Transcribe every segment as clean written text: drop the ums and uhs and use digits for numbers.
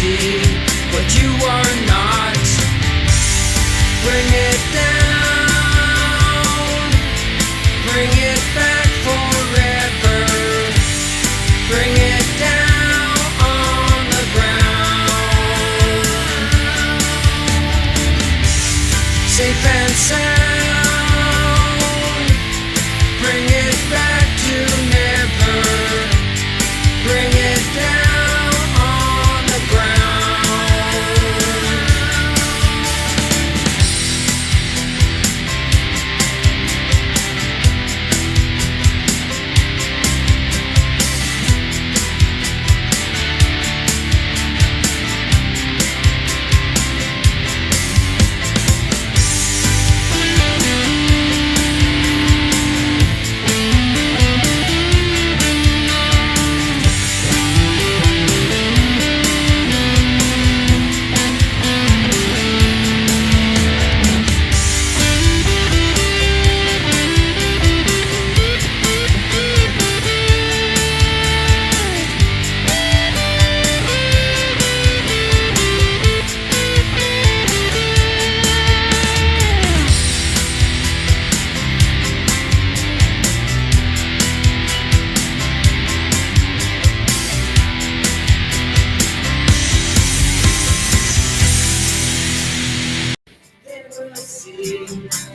see what you are not. Bring it down, bring it back forever. Bring it down on the ground, safe and sound. Bring it back to never. Bring it down on the ground.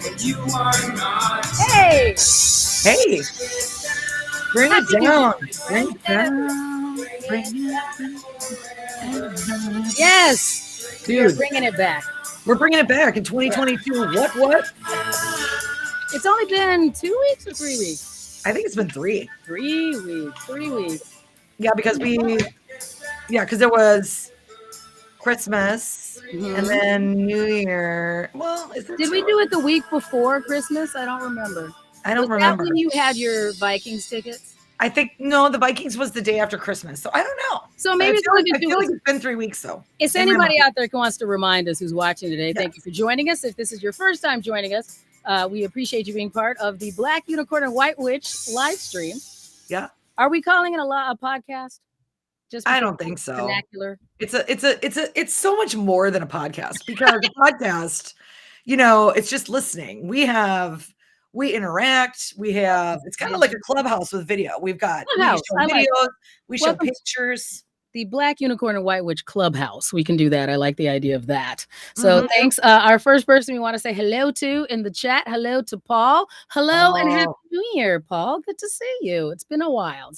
But you are not. Hey, Hey, bring it Happy New down. Year. Bring it down. Bring it down. yes, we are Dude, bringing it back. we're bringing it back in 2022. What? It's only been 2 weeks or 3 weeks. I think it's been 3. 3 weeks. 3 weeks. Yeah, because because it was Christmas and then New Year. Well, is it Did we do it the week before Christmas? I don't remember. I don't Was remember. that when you had your Vikings tickets? I think no, the Vikings was the day after Christmas. So I don't know. So maybe I it's feel, like, only I been 2 feel like weeks. it's been 3 weeks though. If in my anybody mind. out there who wants to remind us who's watching today, thank you for joining us. If this is your first time joining us, we appreciate you being part of the Black Unicorn and White Witch live stream. Yeah. Are we calling it a podcast? Just I because don't think it's so. vernacular? It's so much more than a podcast because a podcast, it's just listening. We interact. It's kind of like a clubhouse with video. We Clubhouse, show I like videos, we show Welcome to- pictures. The Black Unicorn and White Witch Clubhouse. We can do that. I like the idea of that. So Mhm. thanks. Our first person we want to say hello to in the chat. Hello to Paul. Hello and Happy New Year, Paul. Good to see you. It's been a while.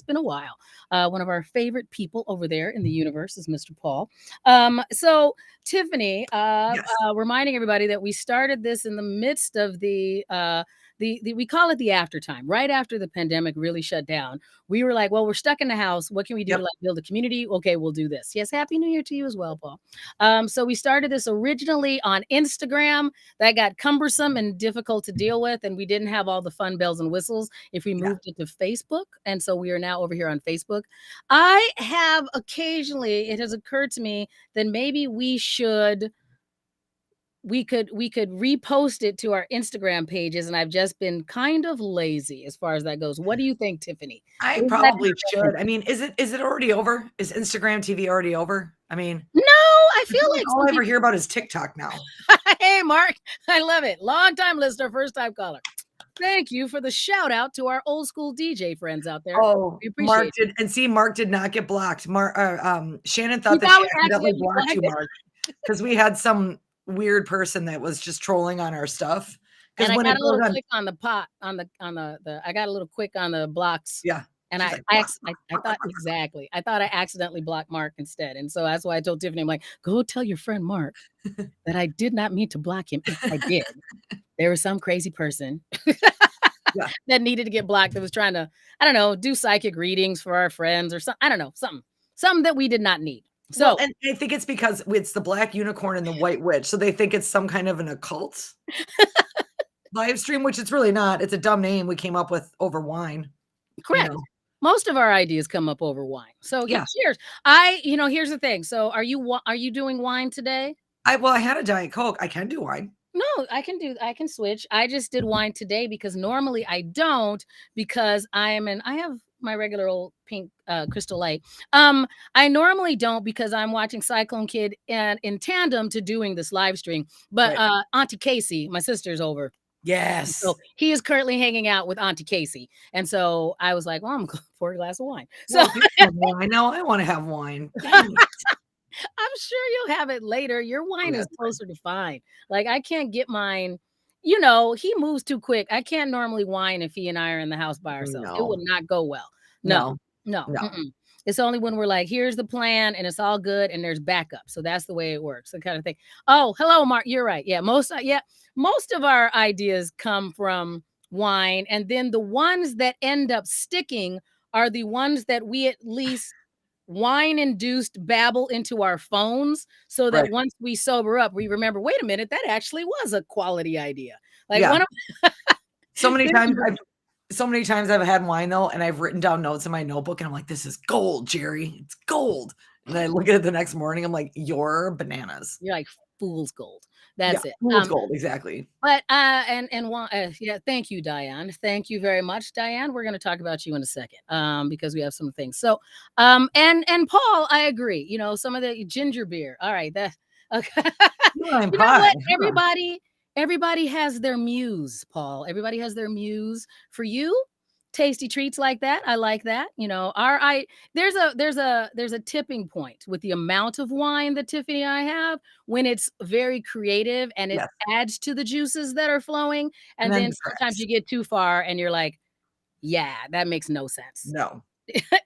One of our favorite people over there in the universe is Mr. Paul. So Tiffany, Yes. reminding everybody that we started this in the midst of the we call it the after time, right after the pandemic really shut down. We were like, well, we're stuck in the house. What can we do to build a community? Okay, we'll do this. Yes, Happy New Year to you as well, Paul. So we started this originally on Instagram. That got cumbersome and difficult to deal with, and we didn't have all the fun bells and whistles if we moved it to Facebook. And so we are now over here on Facebook. I have occasionally, it has occurred to me that maybe we could repost it to our Instagram pages, and I've just been kind of lazy as far as that goes. What do you think, Tiffany? I probably should. I mean, is it already over? Is Instagram TV already over? I mean, no, I feel like all I ever hear about is TikTok now. Hey, Mark, I love it. Long time listener, first time caller. Thank you for the shout out to our old school DJ friends out there. Oh, we appreciate Mark did not get blocked. Shannon thought He that thought she we accidentally accidentally blocked you, blocked Mark, because we had some weird person that was just trolling on our stuff. And I when got it a little goes on, quick on the pot on the I got a little quick on the blocks. yeah, And she's I, like, I, "Block, ex- I, block, I block, thought block." exactly. I thought I accidentally blocked Mark instead. And so that's why I told Tiffany, I'm like, go tell your friend Mark that I did not mean to block him. If I did, there was some crazy person Yeah. that needed to get blocked that was trying to, I don't know, do psychic readings for our friends or something. I don't know, something that we did not need. So, Well, and I think it's because it's the Black Unicorn and the White Witch, so they think it's some kind of an occult live stream, which it's really not. It's a dumb name we came up with over wine. correct. Most of our ideas come up over wine. So Yeah. cheers. Here's the thing. So are you doing wine today? I had a Diet Coke. I can do wine. No, I can switch. I just did wine today because normally I don't because I have my regular old pink Crystal Light. I normally don't because I'm watching Cyclone Kid and in tandem to doing this live stream. But Right. Auntie Casey, my sister's over. Yes. So he is currently hanging out with Auntie Casey. And so I was like, well, I'm going for a glass of wine. So Well, if you have wine, no, I want to have wine. Dang it. I'm sure you'll have it later. Your Oh, wine yeah, is closer to fine. Like I can't get mine. You know, he moves too quick. I can't normally wine if he and I are in the house by ourselves. It would no, not go well. No, no, no. no. Mm-mm. It's only when we're like, here's the plan and it's all good and there's backup. So that's the way it works. The kind of thing. Oh, hello, Mark. You're right. Most of our ideas come from wine, and then the ones that end up sticking are the ones that we at least wine induced babble into our phones so that Right. once we sober up, we remember, wait a minute, that actually was a quality idea. Like Yeah. one of So many there's times I've had wine though, and I've written down notes in my notebook, and I'm like, "This is gold, Jerry. It's gold." And then I look at it the next morning, I'm like, "You're bananas." you're like fool's gold. Yeah, That's it. fool's gold, exactly. But yeah, thank you, Diane. Thank you very much, Diane. We're going to talk about you in a second, because we have some things. So, and Paul, I agree. You know, some of the ginger beer. All right, that okay. Lime You know what? pie, huh. Everybody has their muse, Paul. Everybody has their muse. For you, tasty treats like that. I like that. You know, our I there's a tipping point with the amount of wine that Tiffany and I have when it's very creative and it Yes, adds to the juices that are flowing. and And then then sometimes depressed. you get too far and you're like, yeah, that makes no sense. No.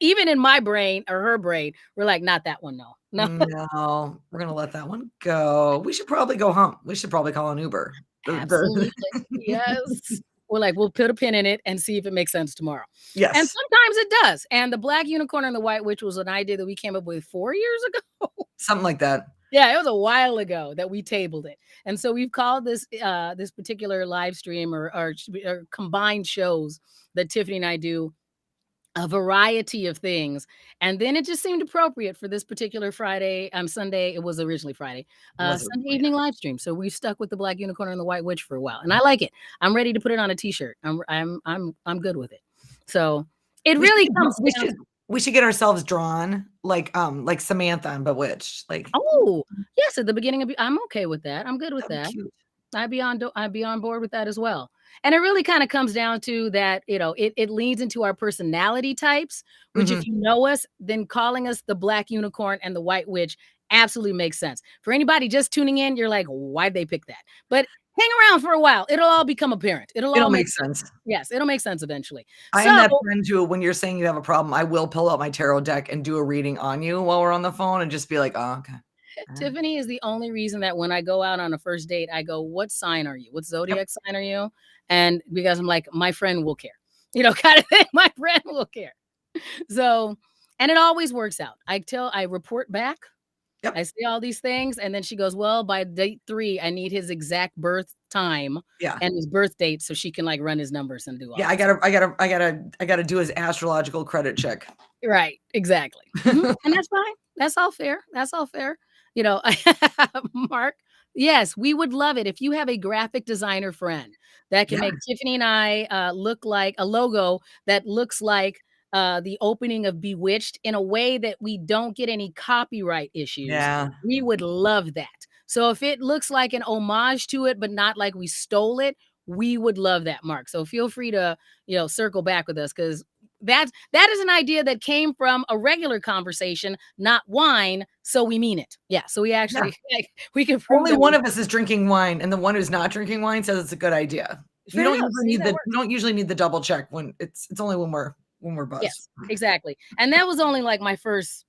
Even in my brain or her brain, we're like, not that one. No, no. No, we're gonna let that one go. We should probably go home. We should probably call an Uber. The Absolutely. Yes. We're like, we'll put a pin in it and see if it makes sense tomorrow. And Yes, sometimes it does. And the Black Unicorn and the White Witch was an idea that we came up with 4 years ago. something like that. Yeah, it was a while ago that we tabled it. And so we've called this particular live stream or combined shows that Tiffany and I do a variety of things. And then it just seemed appropriate for this particular Sunday. It was originally Friday, Was Sunday yeah. evening live stream. So we've stuck with the Black Unicorn and the White Witch for a while. And I like it. I'm ready to put it on a t-shirt. I'm good with it. So it We should really get comes we down. should we should get ourselves drawn like Samantha on Bewitched. Like, Oh, yes, at the beginning I'm okay with that. I'm good with that'd be that. cute. I'd be on board with that as well. And it really kind of comes down to that, you know, it leads into our personality types, which Mhm. if you know us, then calling us the Black Unicorn and the White Witch absolutely makes sense. For anybody just tuning in, you're like, why'd they pick that? But hang around for a while. It'll all become apparent. It'll It'll all make make sense. sense. Yes, it'll make sense eventually. I am So that friend who, when you're saying you have a problem, I will pull out my tarot deck and do a reading on you while we're on the phone and just be like, "Oh, okay. Alright." Tiffany is the only reason that when I go out on a first date, I go, what sign are you? What Yep. zodiac sign are you? And because I'm like, my friend will care, you know, kind of thing. My friend will care. So, and it always works out. I report back. I Yep. say all these things, and then she goes, well, by date 3, I need his exact birth time Yeah. and his birth date so she can like run his numbers and do all Yeah, that. I gotta do his astrological credit check. Right, exactly. And that's fine. That's all fair. That's all fair. You know, Mark, yes, we would love it if you have a graphic designer friend that can Yeah. make Tiffany and I look like a logo that looks like the opening of Bewitched in a way that we don't get any copyright issues. Yeah. We would love that. So if it looks like an homage to it, but not like we stole it, we would love that, Mark. So feel free to, you know, circle back with us because that is an idea that came from a regular conversation, not wine. So we mean it. Yeah. So we Yeah. actually we can prove Only that one of us is drinking wine, and the one who's not drinking wine says it's a good idea. fair enough. See, that works. You don't usually need the double check when it's only when we're buzzed. Yes, exactly. And that was only like my first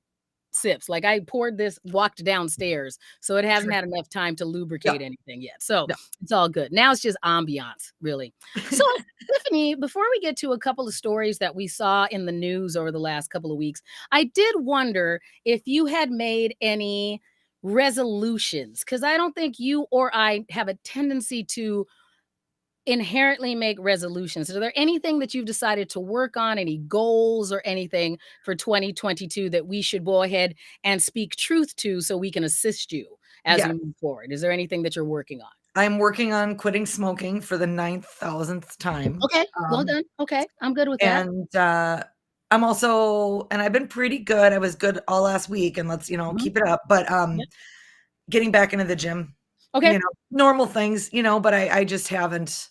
sips. Like I poured this, walked downstairs, so it hasn't Sure. had enough time to lubricate Yep. anything yet. So Yep. it's all good. Now it's just ambiance, really. So, Tiffany, before we get to a couple of stories that we saw in the news over the last couple of weeks, I did wonder if you had made any resolutions because I don't think you or I have a tendency to inherently make resolutions. Are there anything that you've decided to work on, any goals or anything for 2022 that we should go ahead and speak truth to so we can assist you as Yeah. you move forward? Is there anything that you're working on? I'm working on quitting smoking for the 9,000th time. Okay, well done. Okay, I'm good with that. And I'm also, and I've been pretty good. I was good all last week, and let's, Mhm. keep it up. But Yep. getting back into the gym, Okay. normal things, but I just haven't.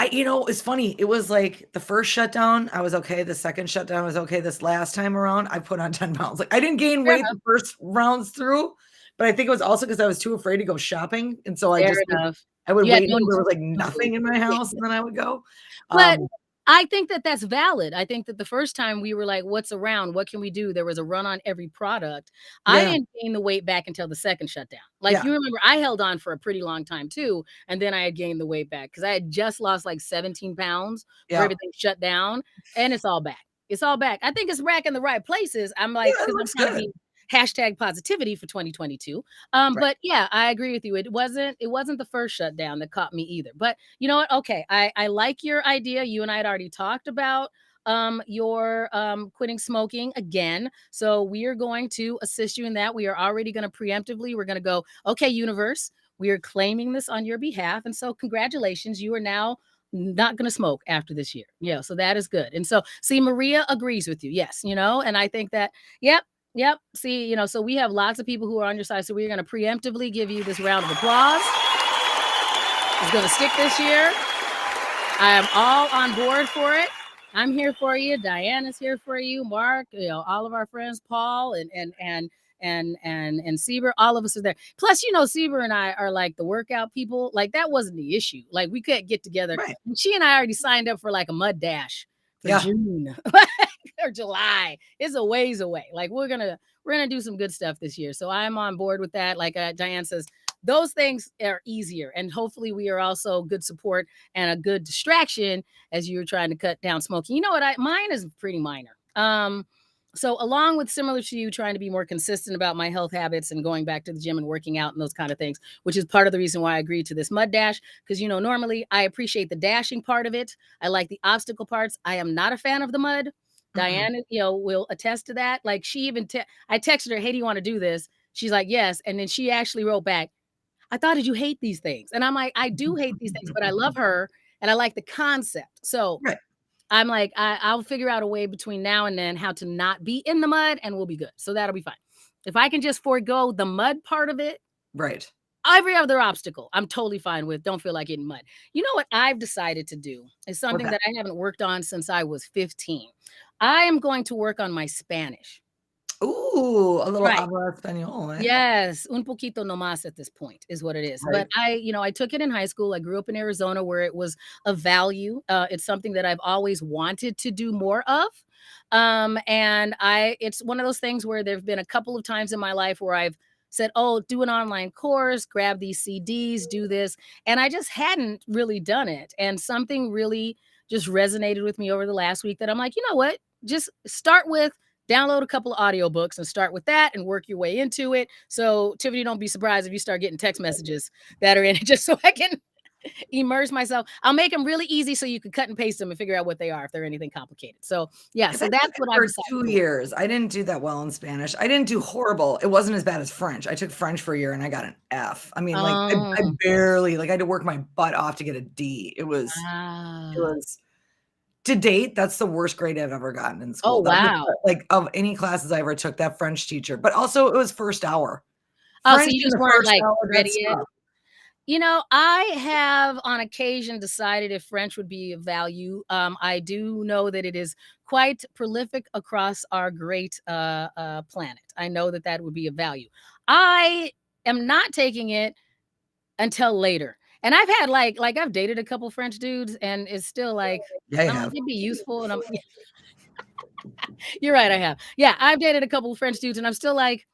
It's funny. It was like the first shutdown, I was okay. The second shutdown was okay. This last time around, I put on 10 pounds. Like I didn't gain Fair weight enough. the first rounds through, but I think it was also because I was too afraid to go shopping. And so Fair enough. I would You had wait no until there was like no food. nothing in my Yeah. house and then I would go. But Um, I think that that's valid. I think that the first time we were like, "What's around? What can we do?" There was a run on every product. I yeah, didn't gain the weight back until the second shutdown. Like, yeah, you remember I held on for a pretty long time too, and then I had gained the weight back because I had just lost like 17 pounds before yeah. everything shut down, and it's all back. It's all back. I think it's back in the right places. I'm Yeah, like, it because 'cause I'm looks trying to good. be hashtag positivity for 2022. Right. But yeah, I agree with you. It wasn't the first shutdown that caught me either. But you know what? Okay, I like your idea. You and I had already talked about your quitting smoking again. So we are going to assist you in that. We are already going to preemptively, we're going to go, okay, universe, we are claiming this on your behalf. And so congratulations, you are now not going to smoke after this year. Yeah, so that is good. And so see, Maria agrees with you. Yes, and I think that, yep, yep. See, so we have lots of people who are on your side. So we're going to preemptively give you this round of applause. It's going to stick this year. I am all on board for it. I'm here for you. Diana's here for you. Mark, all of our friends, Paul and Sieber, all of us are there. Plus, Sieber and I are like the workout people. Like that wasn't the issue. Like we couldn't get together. Right. And she and I already signed up for like a mud dash for Yeah. June or July. It's a ways away. Like we're gonna do some good stuff this year. So I'm on board with that. Like Diane says, those things are easier, and hopefully we are also good support and a good distraction as you're trying to cut down smoking. You know what? Mine is pretty minor. So along with similar to you, trying to be more consistent about my health habits and going back to the gym and working out and those kind of things, which is part of the reason why I agreed to this mud dash. Because normally I appreciate the dashing part of it. I like the obstacle parts. I am not a fan of the mud. Mm-mm. Diane, will attest to that. Like she even, I texted her, "Hey, do you want to do this?" She's like, "Yes," and then she actually wrote back, "I thought did you hate these things?" And I'm like, I do hate these things, but I love her and I like the concept. So Right. I'm like, I'll figure out a way between now and then how to not be in the mud and we'll be good. So that'll be fine. If I can just forego the mud part of it, Right. every other obstacle, I'm totally fine with. Don't feel like getting mud. You know what I've decided to do is What's something that? that I haven't worked on since I was 15. I am going to work on my Spanish. Ooh, a little Right. habla español, eh? Yes, un poquito nomás at this point is what it is. Right. But I took it in high school. I grew up in Arizona where it was a value. It's something that I've always wanted to do more of. And it's one of those things where there've been a couple of times in my life where I've said, "Oh, do an online course, grab these CDs, do this." And I just hadn't really done it. And something really just resonated with me over the last week that I'm like, you know what? Just start with download a couple of audiobooks and start with that and work your way into it. So, Tiffany, don't be surprised if you start getting text messages that are in it just so I can immerse myself. I'll make them really easy so you can cut and paste them and figure out what they are if they're anything complicated. So, yeah, 'Cause so I that's took it what I've for decided 2 to work. years. I didn't do that well in Spanish. I didn't do horrible. It wasn't as bad as French. I took French for a year and I got an F. I mean, like, I Oh, barely like, I had to work my butt off to get a D. It ah. was to date, that's the worst grade I've ever gotten in Oh, school. That was, wow. like, of any classes I ever took, that French teacher, but also it was first hour. Oh, so French you in just the weren't first like hour, ready that's yet? tough. I have on occasion decided if French would be of value. I do know that it is quite prolific across our great planet. I know that that would be of value. I am not taking it until later. And I've had like I've dated a couple French dudes, and it's still like Yeah, you I'm like have. it'd be useful, and I'm you're right, I have. Yeah, I've dated a couple French dudes, and I'm still like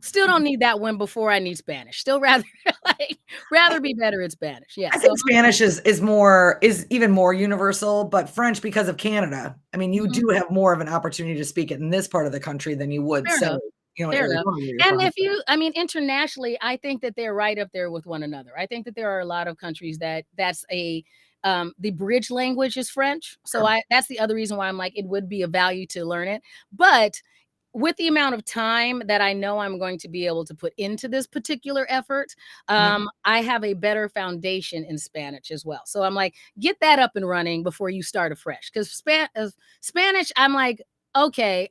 still don't need that one before I need Spanish. Still rather like I rather be better at Spanish. Yeah. I So think Spanish is even more universal, but French because of Canada. I mean, you mhm, do have more of an opportunity to speak it in this part of the country than you would, fair say, enough. in Fair enough. Arizona where you're And from. if I mean, internationally, I think that they're right up there with one another. I think that there are a lot of countries that's the bridge language is French. So Sure. that's the other reason why I'm like, it would be a value to learn it. But with the amount of time that I know I'm going to be able to put into this particular effort, Mhm. I have a better foundation in Spanish as well. So I'm like, get that up and running before you start afresh. Because Spanish, I'm like, okay,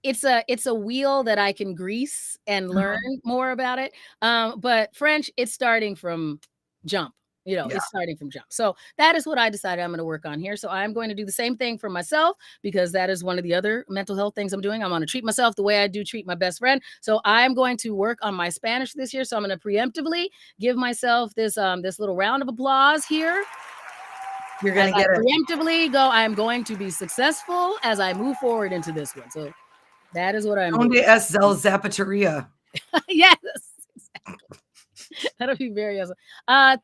it's a wheel that I can grease and learn Mhm. more about it. But French, it's starting from jump. Yeah. It's starting from jump. So that is what I decided I'm going to work on here. So I'm going to do the same thing for myself because that is one of the other mental health things I'm doing. I'm going to treat myself the way I do treat my best friend. So I'm going to work on my Spanish this year. So I'm going to preemptively give myself this little round of applause here You're as gonna I get it. preemptively go. I'm going to be successful as I move forward into this one. So that is what I'm doing. Donde es el zapateria? Yes, exactly. That'll be very awesome.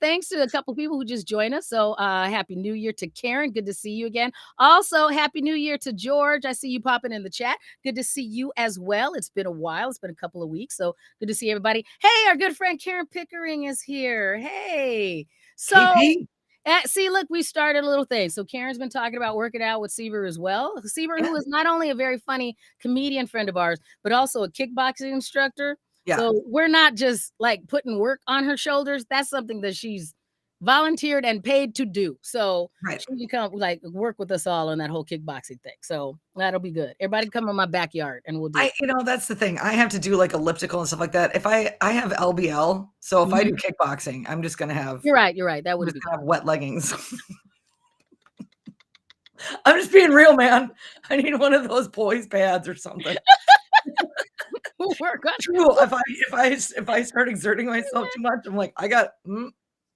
Thanks to a couple people who just joined us. So happy new year to Karen. Good to see you again. Also, happy new year to George. I see you popping in the chat. Good to see you as well. It's been a while. It's been a couple of weeks. So good to see everybody. Hey, our good friend Karen Pickering is here. Hey. So KP? see, look, we started a little thing. So Karen's been talking about working out with Sieber as well. Sieber, Yeah. who is not only a very funny comedian friend of ours, but also a kickboxing instructor. Yeah. So we're not just like putting work on her shoulders. That's something that she's volunteered and paid to do. So Right. she can come like work with us all on that whole kickboxing thing. So that'll be good. Everybody come in my backyard and we'll do it. That's the thing. I have to do like elliptical and stuff like that. If I have LBL, so if I do Mhm. kickboxing, I'm just gonna have You're right. You're right. That I'm wouldn't just be gonna have wet leggings. I'm just being real, man. I need one of those poise pads or something. good. Work on True. If I start exerting myself too much, I'm like, I got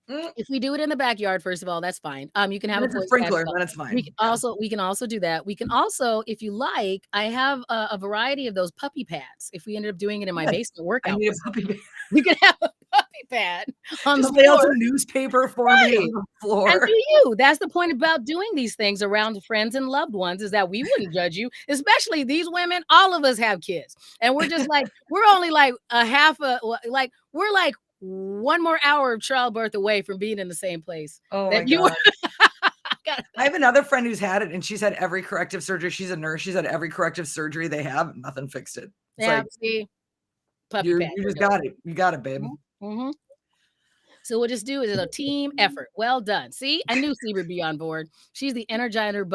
If we do it in the backyard, first of all, that's fine. You can have and a it's a voice pad as sprinkler, well. then it's We fine. can Yeah. also do that. We can also, if you like, I have a variety of those puppy pads. If we ended up doing it in my Yes. basement I workout need a facility, puppy pad. we could have a puppy pad on the Just lay out floor. some newspaper for me on Right. the And floor. do you. That's the point about doing these things around friends and loved ones is that we wouldn't judge you, especially these women. All of us have kids. And we're just like, we're only like like, we're like one more hour of childbirth away from being in the same place Oh my that you god. got. I have another friend who's had it, and she's had every corrective surgery. She's a nurse. She's had every corrective surgery they have, and nothing fixed it. It's Yeah, like, see, puppy you pad. you There just we go. got it. You got it, babe. Mhm. So we'll just do is a team effort. Well done. See, I knew C would be on board. She's the energizer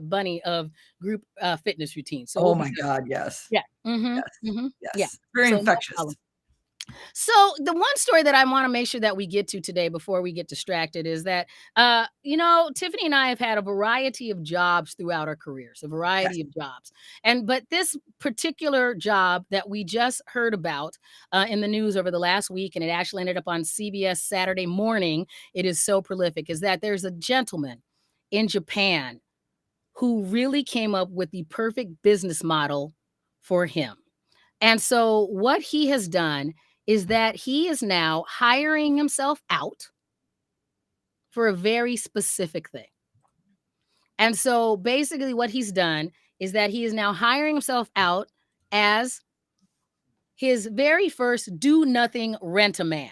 bunny of group fitness routine. So we'll Oh be my good. god, yes. Yeah. Yes. Yeah. Yes. Very So no infectious. problem. So the one story that I want to make sure that we get to today before we get distracted is that Tiffany and I have had a variety of jobs throughout our careers, a Yes. variety of jobs. But this particular job that we just heard about in the news over the last week, and it actually ended up on CBS Saturday morning, it is so prolific, is that there's a gentleman in Japan who really came up with the perfect business model for him. And so what he has done is that he is now hiring himself out for a very specific thing. And so basically what he's done is that he is now hiring himself out as his very first do nothing rent a man.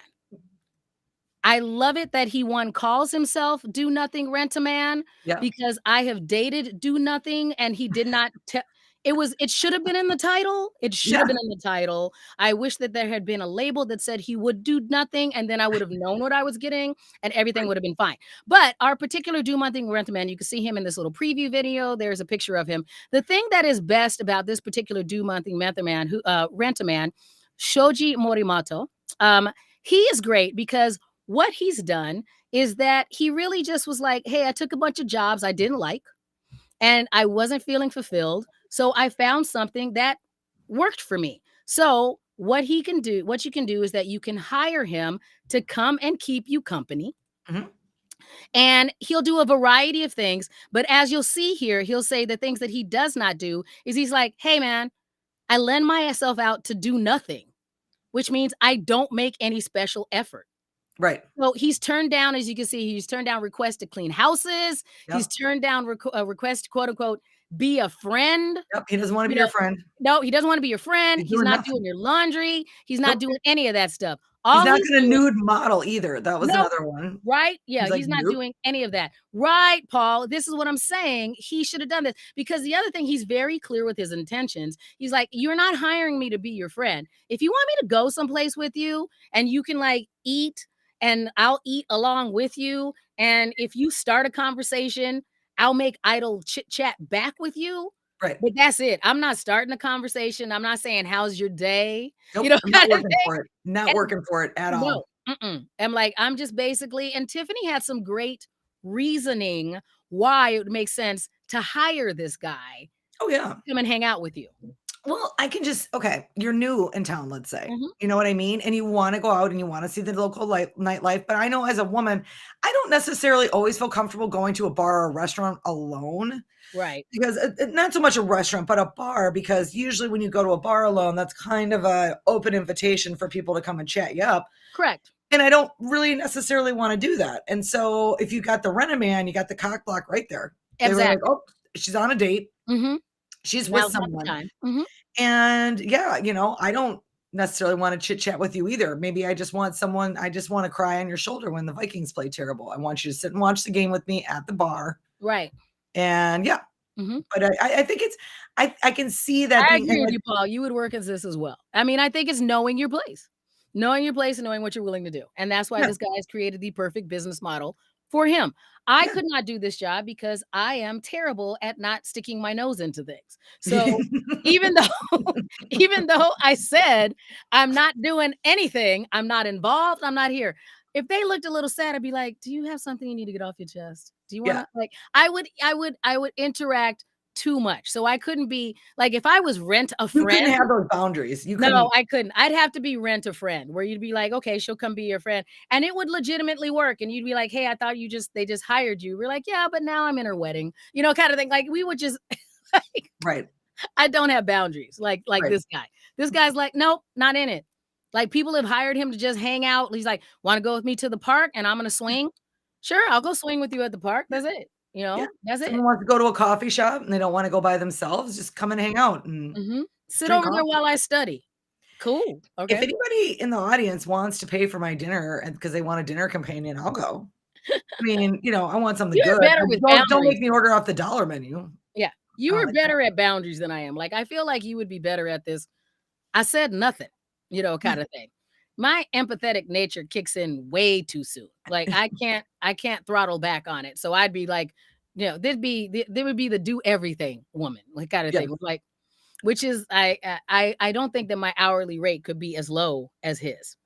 I love it that he one calls himself do nothing rent a man Yeah. because I have dated do nothing and he did not it should have been in the title. It should Yeah. have been in the title. I wish that there had been a label that said he would do nothing and then I would have known what I was getting and everything Right. would have been fine. But our particular do nothing rent a man, you can see him in this little preview video. There's a picture of him. The thing that is best about this particular do nothing rent a man, Shoji Morimoto, he is great because what he's done is that he really just was like, hey, I took a bunch of jobs I didn't like and I wasn't feeling fulfilled. So I found something that worked for me. So what you can do is that you can hire him to come and keep you company. Mhm. And he'll do a variety of things. But as you'll see here, he'll say the things that he does not do is he's like, hey, man, I lend myself out to do nothing, which means I don't make any special effort. Right. So he's turned down, as you can see, he's turned down requests to clean houses. He's Yep. turned down requests to quote unquote be a friend. Yep. He doesn't want to You be know, your friend. no, he doesn't want to be your friend. He's He's doing not nothing. doing your laundry. He's not Nope. doing any of that stuff. All He's not he's gonna doing, nude model either. That was no, another one. right? Yeah, He's like, he's not "Nope." doing any of that. Right, Paul. This is what I'm saying. He should have done this because the other thing, he's very clear with his intentions. He's like, you're not hiring me to be your friend. If you want me to go someplace with you and you can like eat and I'll eat along with you. And if you start a conversation, I'll make idle chit chat back with you. Right. But that's it. I'm not starting a conversation. I'm not saying, how's your day? Nope, I'm not Kind of working for it. Not thing. working for it at No, all. I'm like, I'm just basically and Tiffany had some great reasoning why it would make sense to hire this guy Oh, yeah. to come and hang out with you. Well, I can just okay, you're new in town, let's say. Mhm. You know what I mean? And you wanna go out and you wanna see the local nightlife, but I know as a woman, I don't necessarily always feel comfortable going to a bar or a restaurant alone Right. because not so much a restaurant, but a bar because usually when you go to a bar alone, that's kind of a open invitation for people to come and chat you up, Correct. and I don't really necessarily wanna do that, and so if you got the Rent-A-Man, you got the cock block right there. They were like, Exactly. "Oh, she's on a date. Mhm. She's with Now's not the someone." time. Mhm. And yeah, I don't necessarily want to chit chat with you either. Maybe I just want someone, I just want to cry on your shoulder when the Vikings play terrible. I want you to sit and watch the game with me at the bar. Right. And yeah, Mhm. but I think it's, I can see that I being, agree and with like, you, Paul. You would work as this as well. I mean, I think it's knowing your place. Knowing your place and knowing what you're willing to do. And that's why yeah, this guy has created the perfect business model for him. I yeah. could not do this job because I am terrible at not sticking my nose into things. So even though even though I said I'm not doing anything, I'm not involved, I'm not here. If they looked a little sad, I'd be like, "Do you have something you need to get off your chest? Do you Yeah. wanna" like, I would interact too much. So I couldn't be like, if I was rent a You couldn't friend have those boundaries. You no, couldn't, I couldn't. I'd have to be rent a friend where you'd be like, "Okay, she'll come be your friend." And it would legitimately work. And you'd be like, "Hey, I thought they just hired you." We're like, "Yeah, but now I'm in her wedding." Kind of thing. Like we would just like right, I don't have boundaries like right. this guy. This guy's like, "Nope, not in it." Like people have hired him to just hang out. He's like, "Want to go with me to the park and I'm going to swing?" Sure, I'll go swing with you at the park. That's it. Yeah. That's it. Someone wants to go to a coffee shop and they don't want to go by themselves, just come and hang out and Sit drink over there coffee. while I study. Cool. If Okay. anybody in the audience wants to pay for my dinner and because they want a dinner companion, I'll go. I mean, I want something You're good. better with Don't boundaries. make me order off the dollar menu. Yeah. I You don't are like that. better at boundaries than I am. Like, I feel like you would be better at this. I said nothing, Yeah. kind of thing. My empathetic nature kicks in way too soon. Like, I can't throttle back on it. So I'd be like, there would be the do everything woman, like kind of Yeah. thing. Like, which is I don't think that my hourly rate could be as low as his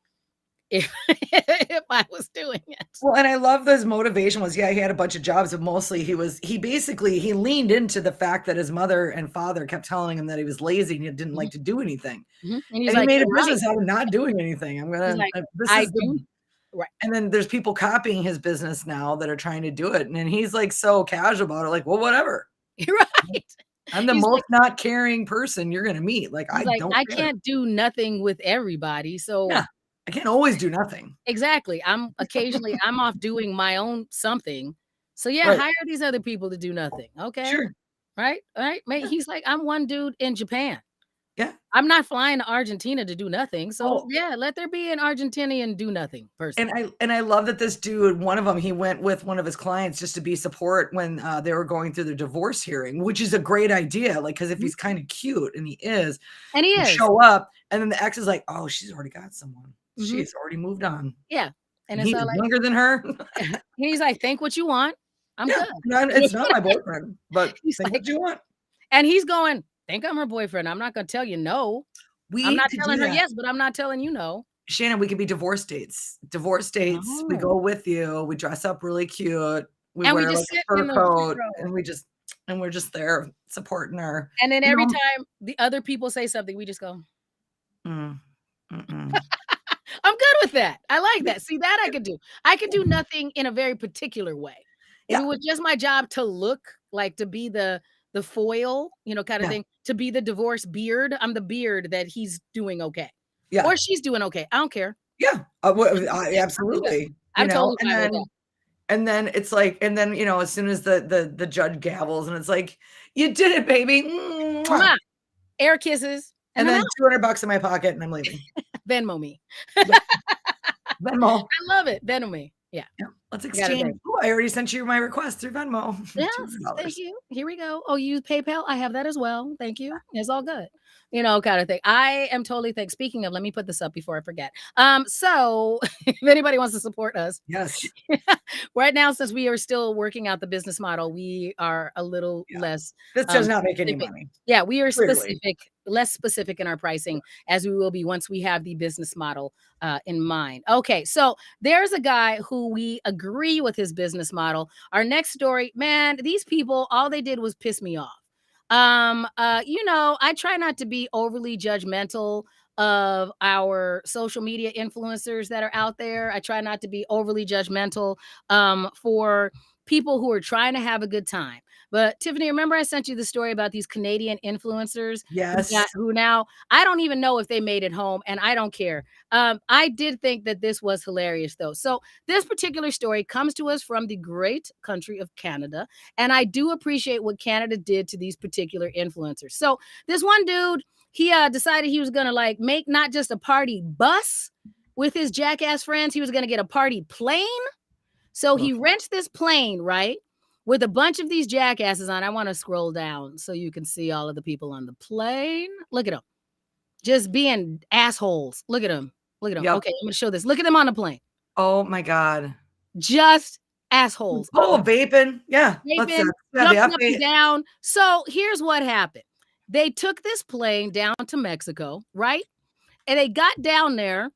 if if I was doing it. Well, and I love his motivation was, yeah, he had a bunch of jobs, but mostly he leaned into the fact that his mother and father kept telling him that he was lazy and he didn't Mhm, like to do anything. mhm. And he's And he like, made a "You're right." business out of not doing anything. He's like, This "I is do." the Right. and then there's people copying his business now that are trying to do it. And then he's like so casual about it, like, well, whatever. You're right. I'm the He's most like not caring person you're gonna meet. Like, he's I like, don't "I care. can't do nothing with everybody." So Yeah. I can't always do nothing. exactly. I'm off doing my own something. So yeah, Right. hire these other people to do nothing. Okay. Sure. Right? Right? Mate, Yeah. he's like, I'm one dude in Japan. Yeah. I'm not flying to Argentina to do nothing. So Oh, yeah, let there be an Argentinian do nothing person. and I love that this dude, one of them, he went with one of his clients just to be support when, they were going through the divorce hearing, which is a great idea, like, because if Mhm. he's kinda cute, and he is, And he you is. show up, and then the ex is like, "Oh, she's already got someone. Mhm. She's already moved on, Yeah. And and it's he's all like younger than her." he's like, think what you want. I'm Yeah, good. it's not my boyfriend, but He's think like, what you want. and he's going, think I'm her boyfriend. I'm not gonna tell you no. I'm We not could do telling her that. yes, but I'm not telling you no. Shannon, we could be divorce dates. Divorce dates, we Oh. go with you, we dress up really cute, we And we wear, just like, a sit in fur the front coat, row. and we're just there supporting her, And then you every know? time the other people say something, we just go, Mm, mm-mm. I'm good with that. I like Yeah, that. See, that I could do. I could do nothing in a very particular way. If it yeah, was just my job to look like to be the foil, kind of yeah, thing, to be the divorce beard, I'm the beard that he's doing okay. yeah, Or she's doing okay. I don't care. yeah, I Yeah, I'm good. absolutely, I'm totally and fine with that. it's like and then, as soon as the judge gavels and it's like, "You did it, baby, mwah," Mwah, air kisses, and and I'm then out. $200 in my pocket and I'm leaving. Venmo me. Yep. Venmo. I love it. Venmo me. Yeah. Yeah, let's I got it exchange. there. Oh, I already sent you my request through Venmo. Yes, thank $200. you. Here we go. Oh, you use PayPal? I have that as well. Thank you. It's all good. You know, kind of thing. I am totally speaking of, let me put this up before I forget. So if anybody wants to support us, Yes. right now, since we are still working out the business model, we are a little Yeah. less This does not make any specific. money. Yeah, we are Clearly. less specific in our pricing as we will be once we have the business model in mind. Okay, so there's a guy who we agree with his business model. Our next story, man, these people, all they did was piss me off. You know, I try not to be overly judgmental of our social media influencers that are out there. I try not to be overly judgmental for people who are trying to have a good time. But Tiffany, remember I sent you the story about these Canadian influencers Yes. who now I don't even know if they made it home, and I don't care. I did think that this was hilarious though. So this particular story comes to us from the great country of Canada, and I do appreciate what Canada did to these particular influencers. So this one dude, he decided he was gonna like make not just a party bus with his jackass friends, he was gonna get a party plane. So he Ugh. rents this plane, right? With a bunch of these jackasses on. I want to scroll down so you can see all of the people on the plane. Look at them. Just being assholes. Look at them. Look at them. Yep. Okay, I'm going to show this. Look at them on the plane. Oh my God. Just assholes. Oh, vaping. Yeah. Let's Vaping, yeah, jumping the up and F8. down. So here's what happened. They took this plane down to Mexico, right? And they got down there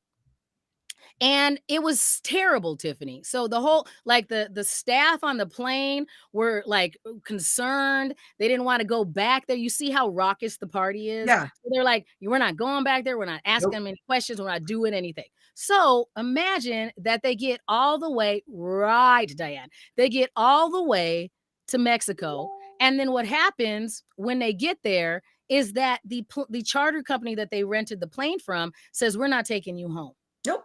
and it was terrible, Tiffany. So the whole like the staff on the plane were like concerned. They didn't want to go back there. You see how raucous the party is. Yeah. So they're like, we're not going back there. We're not asking Nope. them any questions. We're not doing anything. So imagine that they get all the way right, Diane. They get all the way to Mexico, and then what happens when they get there is that the charter company that they rented the plane from says we're not taking you home. Nope.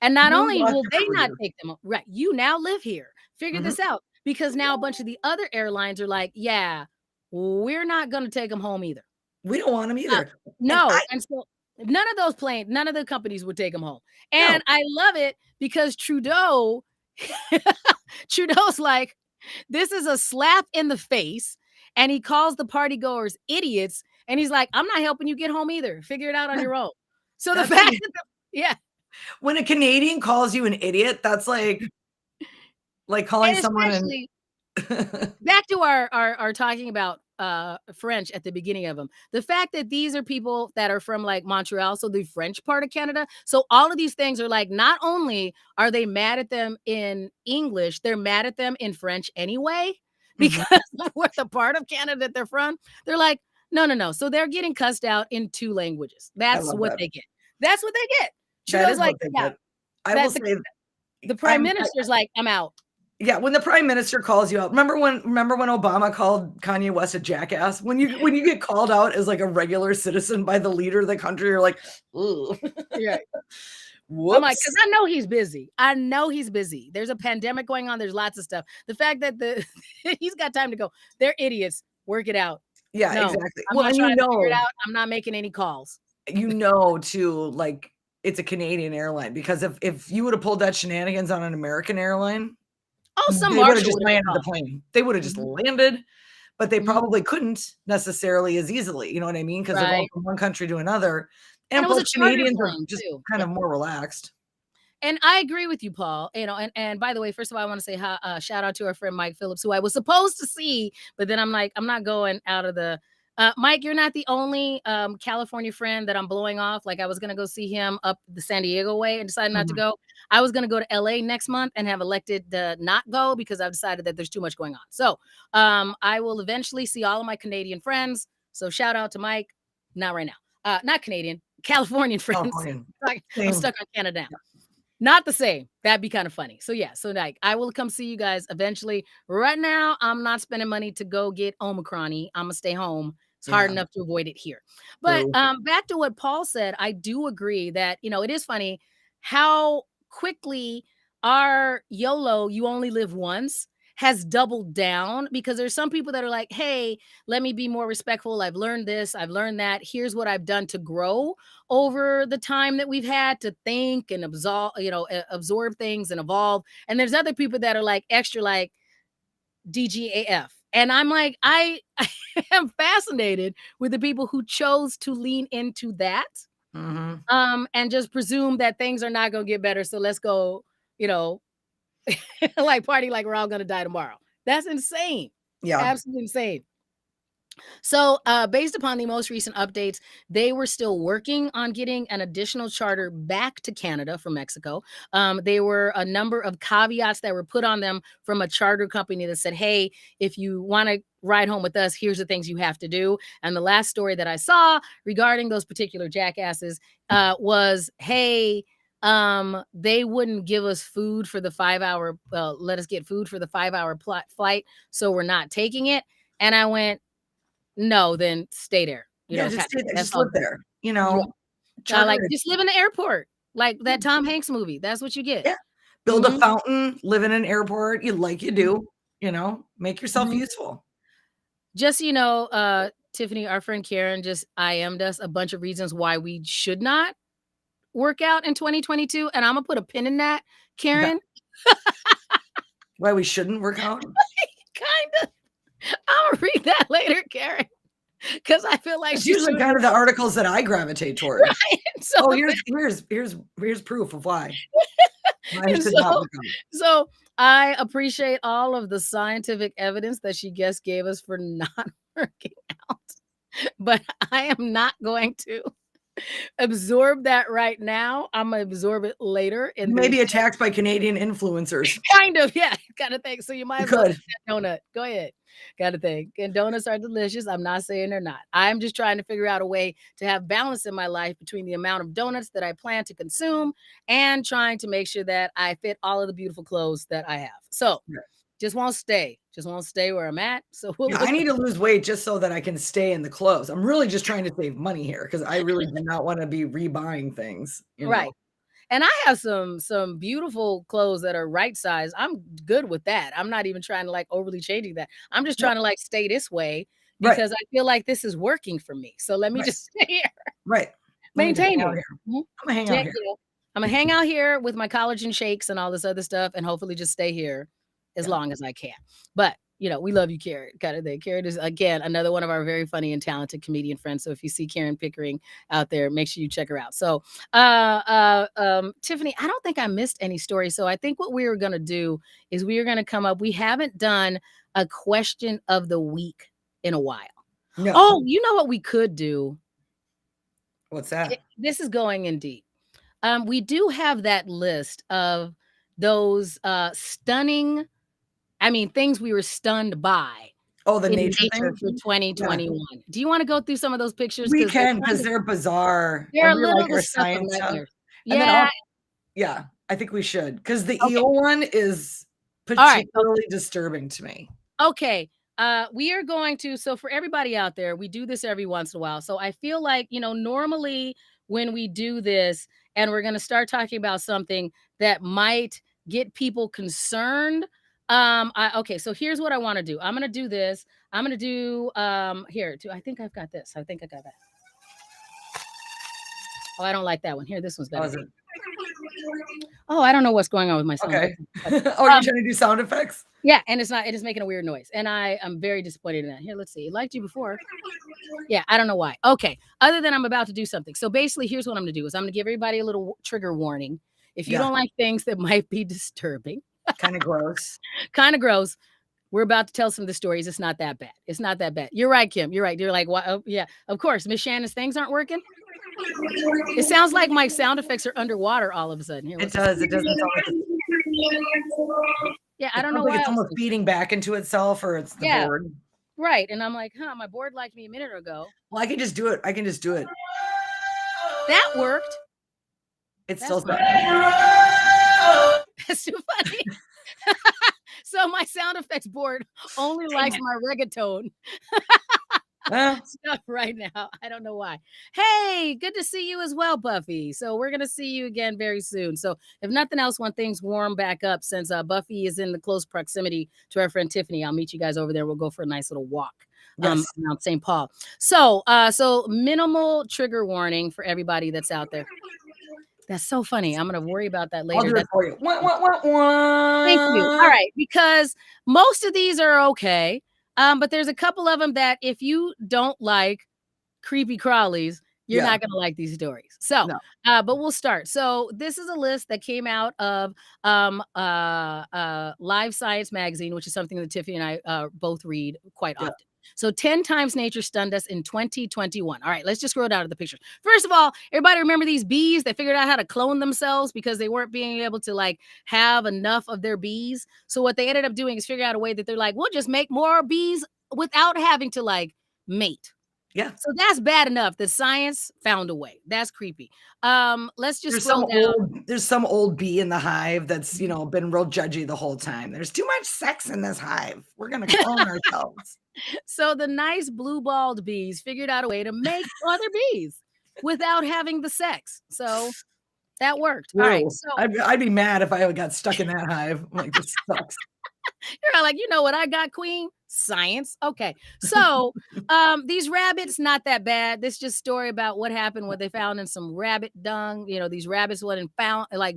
And not You only lost will your they not privileges. take them, right? You now live here. Figure Mhm. this out because now a bunch of the other airlines are like, yeah, we're not going to take them home either. We don't want them Uh, either. And no. I And so none of the companies would take them home. no. And I love it because Trudeau's like, this is a slap in the face. And he calls the party goers idiots. And he's like, I'm not helping you get home either. Figure it out on Yeah, your own. So the that's fact the that, yeah. when a Canadian calls you an idiot, that's like calling And someone especially an back to our talking about French at the beginning of them. The fact that these are people that are from like Montreal, so the French part of Canada. So all of these things are like not only are they mad at them in English, they're mad at them in French anyway Mhm. because of what the part of Canada that they're from. They're like, no, no, no. So they're getting cussed out in two languages. I That's love what that. they get. That's what they get. That Trudeau's is like, what they yeah, get. I will that say the prime I'm minister's like, I'm out. yeah, when the prime minister calls you out. Remember when Obama called Kanye West a jackass? When you get called out as like a regular citizen by the leader of the country, you're like, "Ooh, Yeah. I'm like, because whoops." I know he's busy. I know he's busy. There's a pandemic going on. There's lots of stuff. The fact that he's got time to go, they're idiots. Work it out. Yeah, No, exactly. I'm Well, not and trying to figure it out. I'm not making any calls. too, like it's a Canadian airline because if you would have pulled that shenanigans on an American airline, Oh, some they would have marshal just would have been landed the called. plane. They would have just Mhm, landed, but they mhm, probably couldn't necessarily as easily, you know what I mean? Because they're going right. from one country to another, And and it was plus a charter Canadians are plane just too. kind Yeah. of more relaxed. And I agree with you, Paul. You know, and by the way, first of all, I want to say shout out to our friend Mike Phillips, who I was supposed to see, but then I'm like, I'm not going out of the. Mike, you're not the only California friend that I'm blowing off. Like I was gonna go see him up the San Diego way and decided not to Mhm. go. I was gonna go to LA next month and have elected to not go because I've decided that there's too much going on. So I will eventually see all of my Canadian friends. So shout out to Mike. Not right now. Not Canadian, Californian friends. Californian. I'm Same. stuck on Canada now. Not the same. That'd be kind of funny. So yeah, so like I will come see you guys eventually. Right now, I'm not spending money to go get Omicron. I'm gonna stay home. It's hard Yeah. enough to avoid it here. But Boo. back to what Paul said, I do agree that it is funny how quickly our YOLO, you only live once, has doubled down, because there's some people that are like, hey, let me be more respectful. I've learned this, I've learned that. Here's what I've done to grow over the time that we've had to think and absorb things and evolve. And there's other people that are like extra like DGAF. And I'm like, I am fascinated with the people who chose to lean into that, Mhm. and just presume that things are not gonna get better. So let's go, you know, like party like we're all gonna die tomorrow. That's insane. Yeah. Absolutely insane. So, based upon the most recent updates, they were still working on getting an additional charter back to Canada from Mexico. There were a number of caveats that were put on them from a charter company that said, hey, if you want to ride home with us, here's the things you have to do. And the last story that I saw regarding those particular jackasses was, hey, they wouldn't give us food for the 5 hour, let us get food for the 5 hour flight. So we're not taking it. And I went, no, then stay there. Yeah, just Kinda stay thing. there, That's just all live good. there, Yeah. charter Like, it. just live in the airport, like Yeah. that Tom Hanks movie. That's what you get. Yeah. Build a Mhm, fountain, live in an airport, you mhm, do, make yourself mhm. useful. Just, Tiffany, our friend Karen just IM'd us a bunch of reasons why we should not work out in 2022, and Imma put a pin in that, Okay. Karen. Why we shouldn't work out? Kinda. Imma read that later, Karen, because I feel like It's she's usually doing kind it of the articles that I gravitate towards. right. So Oh, here's proof of why I and should not so work out. so I appreciate all of the scientific evidence that she just gave us for not working out, but I am not going to absorb that right now. Imma absorb it later in You may the be attacked by Canadian influencers. kind of, yeah, kinda thing. So you might You as well could. eat that donut. Go ahead. Gotta think. And donuts are delicious. I'm not saying they're not. I'm just trying to figure out a way to have balance in my life between the amount of donuts that I plan to consume and trying to make sure that I fit all of the beautiful clothes that I have. So Yeah. just won't stay where I'm at. So we'll Yeah, look I need to lose weight just so that I can stay in the clothes. I'm really just trying to save money here because I really do not wanna be rebuying things. right. And I have some beautiful clothes that are right size. I'm good with that. I'm not even trying to like overly changing that. I'm just No, trying to like stay this way right, because I feel like this is working for me. So let me right, just stay here, right. Let me just maintain hang out here. here. Mhm. Imma hang out here. I'm gonna hang out here with my collagen shakes and all this other stuff, and hopefully just stay here as Yeah. long as I can. But we love you, Karen, kind of thing. Karen is again another one of our very funny and talented comedian friends. So if you see Karen Pickering out there, make sure you check her out. So, Tiffany, I don't think I missed any stories. So I think what we were gonna do is we are gonna come up. We haven't done a question of the week in a while. No. Oh, you know what we could do? What's that? This is going in deep. We do have that list of those stunning, I mean, things we were stunned by Oh, the in nature nature thing? for Yeah. 2021. Do you want to go through some of those pictures? We Because can because 'cause they're bizarre, they're and a we little like the our stuff of science stuff, nightmares. and then Yeah. yeah, I think we should because the Okay. eel one is All right. particularly disturbing to me. Okay. We are going to, so for everybody out there, we do this every once in a while. So I feel like, normally when we do this and we're going to start talking about something that might get people concerned. Okay, so here's what I want to do. I'm going to do this. I'm going to do, I think I've got this. I think I got that. Oh, I don't like that one. Here, this one's How better. is it? Oh, I don't know what's going on with my sound. Okay. Okay. Oh, you're Um, trying to do sound effects? Yeah, and it is making a weird noise. And I am very disappointed in that. Here, let's see. It liked you before. Yeah, I don't know why. Okay. Other than I'm about to do something. So basically, here's what I'm gonna do is I'm gonna give everybody a little trigger warning. If you Yeah, don't like things that might be disturbing, kinda gross. kind of gross, we're about to tell some of the stories. It's not that bad. It's not that bad. You're right, Kim. You're right. You're like, what? Oh, yeah, of course. Miss Shannon's things aren't working. It sounds like my sound effects are underwater all of a sudden. Here, It what's this? does, it doesn't sound like it's Yeah, I it don't know sounds like why it's else. almost feeding back into itself or it's the Yeah, board. right. And I'm like, my board liked me a minute ago. Well, I can just do it. That worked. It's That's still fine. stuck. That's too funny. So my sound effects board only likes my reggaeton. Well, stuff right now. I don't know why. Hey, good to see you as well, Buffy. So we're gonna see you again very soon. So if nothing else, when things warm back up, since Buffy is in the close proximity to our friend Tiffany, I'll meet you guys over there. We'll go for a nice little walk. yes. Around St. Paul. So minimal trigger warning for everybody that's out there. That's so funny. I'm gonna worry about that I'll later. do it That's for you. Thank you. All right, because most of these are okay. But there's a couple of them that if you don't like creepy crawlies, you're Yeah. not gonna like these stories. So, No. but we'll start. So this is a list that came out of Live Science magazine, which is something that Tiffany and I both read quite Yeah. often. So 10 times nature stunned us in 2021. All right, let's just scroll down to the pictures. First of all, everybody remember these bees that figured out how to clone themselves because they weren't being able to like have enough of their bees. So what they ended up doing is figure out a way that they're like, we'll just make more bees without having to like mate. Yeah. So that's bad enough that science found a way. That's creepy. Let's just There's scroll down. some old bee in the hive that's, been real judgy the whole time. There's too much sex in this hive. We're gonna clone ourselves. So the nice blue-balled bees figured out a way to make other bees without having the sex. So that worked. All right. Whoa. So I'd be mad if I got stuck in that hive. I'm like, this sucks. you're like, you know what I got, queen? Science. Okay. So these rabbits, not that bad. This just story about what happened when they found in some rabbit dung. These rabbits went and found like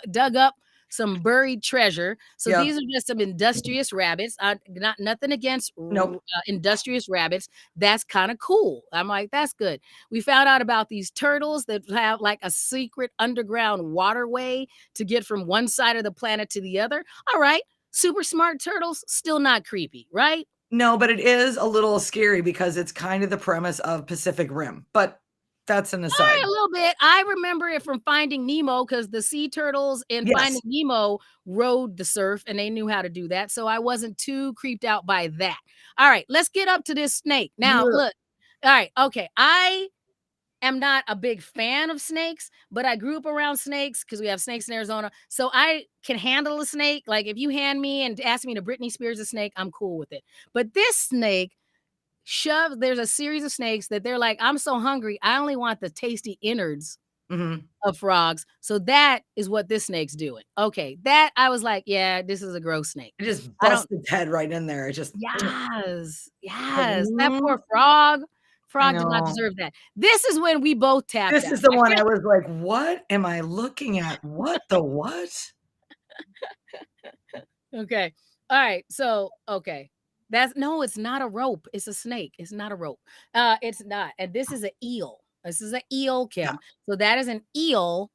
dug up some buried treasure. So Yep. these are just some industrious rabbits. Not nothing against Nope. industrious rabbits. That's kind of cool. I'm like, that's good. We found out about these turtles that have like a secret underground waterway to get from one side of the planet to the other. All right. Super smart turtles, still not creepy, right? No, but it is a little scary because it's kind of the premise of Pacific Rim. But that's an aside. A little bit. I remember it from Finding Nemo because the sea turtles in Yes. Finding Nemo rode the surf and they knew how to do that. So I wasn't too creeped out by that. All right, let's get up to this snake. Now, Yeah. look. All right, okay. I am not a big fan of snakes, but I grew up around snakes because we have snakes in Arizona. So I can handle a snake. Like if you hand me and ask me to Britney Spears a snake, I'm cool with it. But this snake there's a series of snakes that they're like, I'm so hungry, I only want the tasty innards Mhm. of frogs. So that is what this snake's doing. Okay, that I was like, yeah, this is a gross snake. It just I don't busts its head right in there. It just Yes, that Mhm. poor frog. I Frog did not know. deserve that. This is when we both tapped This out. is the one I was like, "What am I looking at? What the what?" Okay. All right. So, okay. It's not a rope. It's a snake. It's not a rope. It's not. And this is an eel. This is an eel, Yeah. Kim. So that is an eel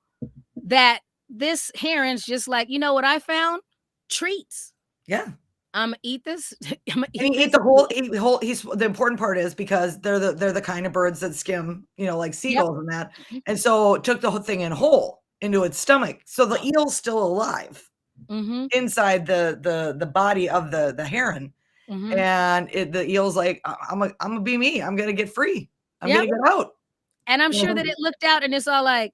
that this heron's just like, you know what I found? Treats. Yeah. I'm gonna eat this. I'm gonna And eat he ate this. the whole he's the important part is because they're the kind of birds that skim, like Yep. seagulls and that. And so took the whole thing in whole into its stomach. So the eel's still alive Mm-hmm. inside the body of the heron. Mm-hmm. And the eel's like, I'm gonna be me. I'm gonna get free. I'm Yep. gonna get out. And I'm sure that it looked out and it's all like,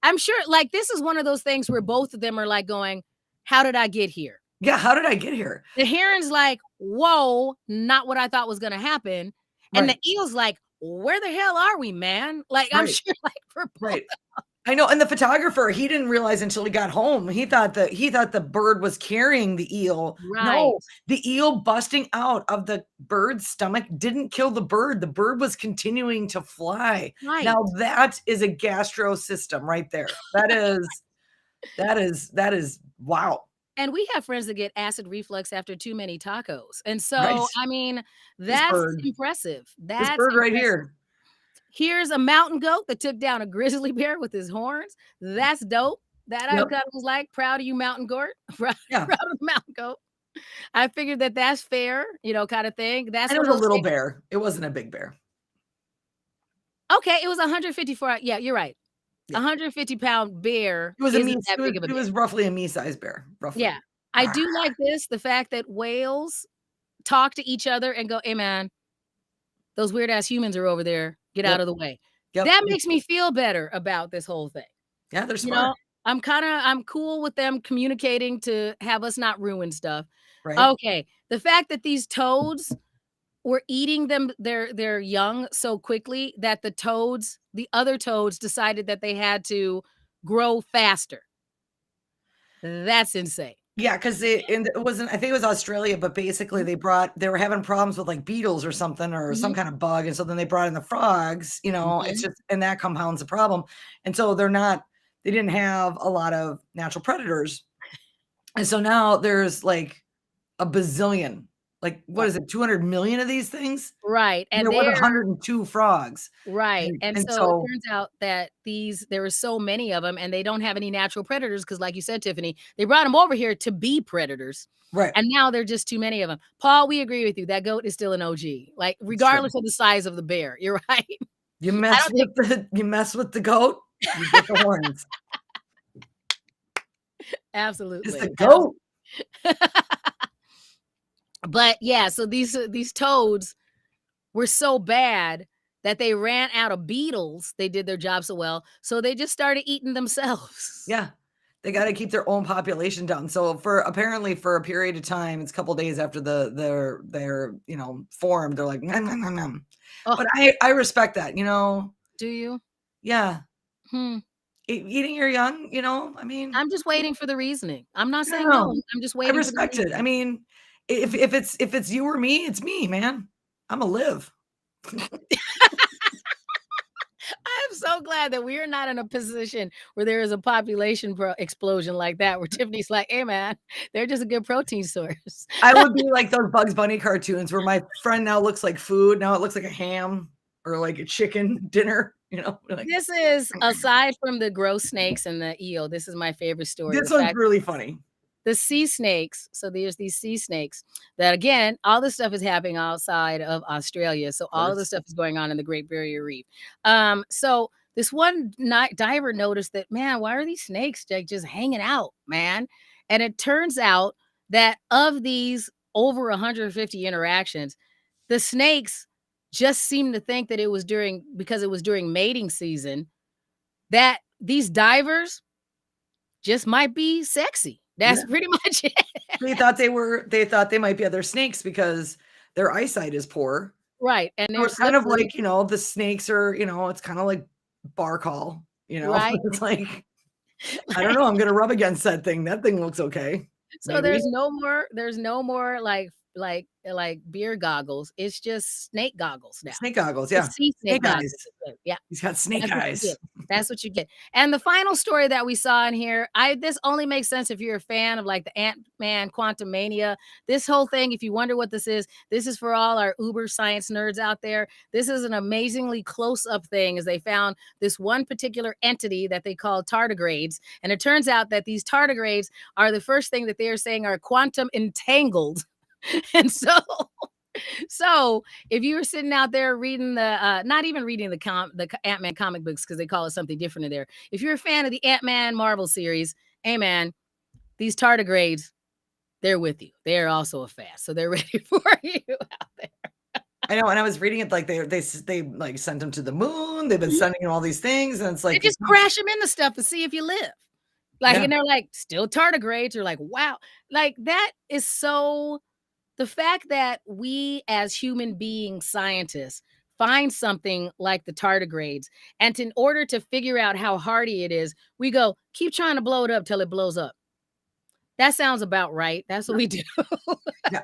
I'm sure like this is one of those things where both of them are like going, how did I get here? Yeah, how did I get here? The heron's like, whoa, not what I thought was gonna happen. And Right. the eel's like, where the hell are we, man? Like, I'm Right. sure like we're both Right. I know, and the photographer, he didn't realize until he got home. He thought the bird was carrying the eel. right. No, the eel busting out of the bird's stomach didn't kill the bird. The bird was continuing to fly. Right. Now that is a gastro system right there. That is wow. And we have friends that get acid reflux after too many tacos. And so, Right. I mean, This that's bird, impressive. this That's bird right impressive. here. Here's a mountain goat that took down a grizzly bear with his horns. That's dope. That I Yep. kind of was like, proud of you, mountain goat. Proud Yeah. proud of the mountain goat. I figured that that's fair, kind of thing. That's And it one was of a those little things. bear. It wasn't a big bear. Okay, it was 154. Yeah, you're right. Yeah. 150-pound bear It was a isn't me. that big of a It bear. was roughly a me-sized bear. Roughly. Yeah. I do like this, the fact that whales talk to each other and go, hey man, those weird ass humans are over there. Get Yep. out of the way. Yep. That makes me feel better about this whole thing. Yeah, they're You smart. know, I'm cool with them communicating to have us not ruin stuff. Right. Okay. The fact that these toads were eating them their young so quickly that the other toads decided that they had to grow faster. That's insane. Yeah, because it wasn't, I think it was Australia, but basically Mhm, they were having problems with, like, beetles or something or some mhm, kind of bug, and so then they brought in the frogs, it's mhm. just, and that compounds the problem, and so they didn't have a lot of natural predators, and so now there's, like, a bazillion, like, what Right, is it, 200,000,000 of these things? right, And and there was they're 102 frogs, right, and and so it so turns out that there were so many of them, and they don't have any natural predators because, like you said, Tiffany, they brought them over here to be predators, right, and now there are just too many of them. Paul, we agree with you, that goat is still an OG, like, it's true. regardless of the size of the bear, you're right. I don't think You mess with the goat, you get the horns. It's the absolutely, goat. but, yeah, so these toads were so bad that they ran out of beetles, they did their job so well, so they just started eating themselves. Yeah. They gotta keep their own population down. So apparently for a period of time, it's a couple days after formed, they're like, "Nom, nom, nom, nom." Oh, But I respect that, do you? yeah. Hmm. Eating your young, I mean, I'm just waiting for the reasoning. I'm not no, saying no, no, I'm just I waiting for the respect it. I reasoning. mean, if it's you or me, it's me, man. Imma live. I'm so glad that we are not in a position where there is a population explosion like that, where Tiffany's like, "Hey, man, they're just a good protein source." I would be like those Bugs Bunny cartoons where my friend now looks like food, now it looks like a ham or like a chicken dinner, like, This is aside from the gross snakes and the eel, this is my favorite story. this The one's fact really funny. the sea snakes, so there's these sea snakes that again, all this stuff is happening outside of Australia, so Of all of this course. stuff is going on in the Great Barrier Reef. So this one night diver noticed that, man, why are these snakes like just hanging out, man? And it turns out that of these over 150 interactions, the snakes just seemed to think that it was because it was during mating season, that these divers just might be sexy. That's Yeah. pretty much it. They thought they might be other snakes because their eyesight is poor. Right, and So they're it's kind of slippery, like, the snakes are, it's kinda like bar call, right? It's like, I don't know, I'm gonna rub against that thing. That thing looks okay. So Maybe. there's no more like beer goggles. It's just snake goggles now. Snake goggles, It's yeah. sea snake Snake eyes. goggles. Yeah. He's got snake That's what you eyes. get. That's what you get. And the final story that we saw in here, this only makes sense if you're a fan of like the Ant-Man Quantumania. This whole thing, if you wonder what this is for all our uber science nerds out there. This is an amazingly close-up thing as they found this one particular entity that they call tardigrades. And it turns out that these tardigrades are the first thing that they are saying are quantum entangled. And so if you were sitting out there reading not even reading the Ant-Man comic books because they call it something different in there. If you're a fan of the Ant-Man Marvel series, hey man, these tardigrades, they're with you. They're also a fan, so they're ready for you out there. I know, and I was reading it like they like sent him to the moon. They've been Mhm. sending him all these things, and it's They like, just crash them into stuff to see if you live. Like, yeah, and they're like, still tardigrades. You're like, wow. Like that is so the fact that we as human being scientists find something like the tardigrades, and in order to figure out how hardy it is, we go, keep trying to blow it up till it blows up. That sounds about right. That's what we do. yeah.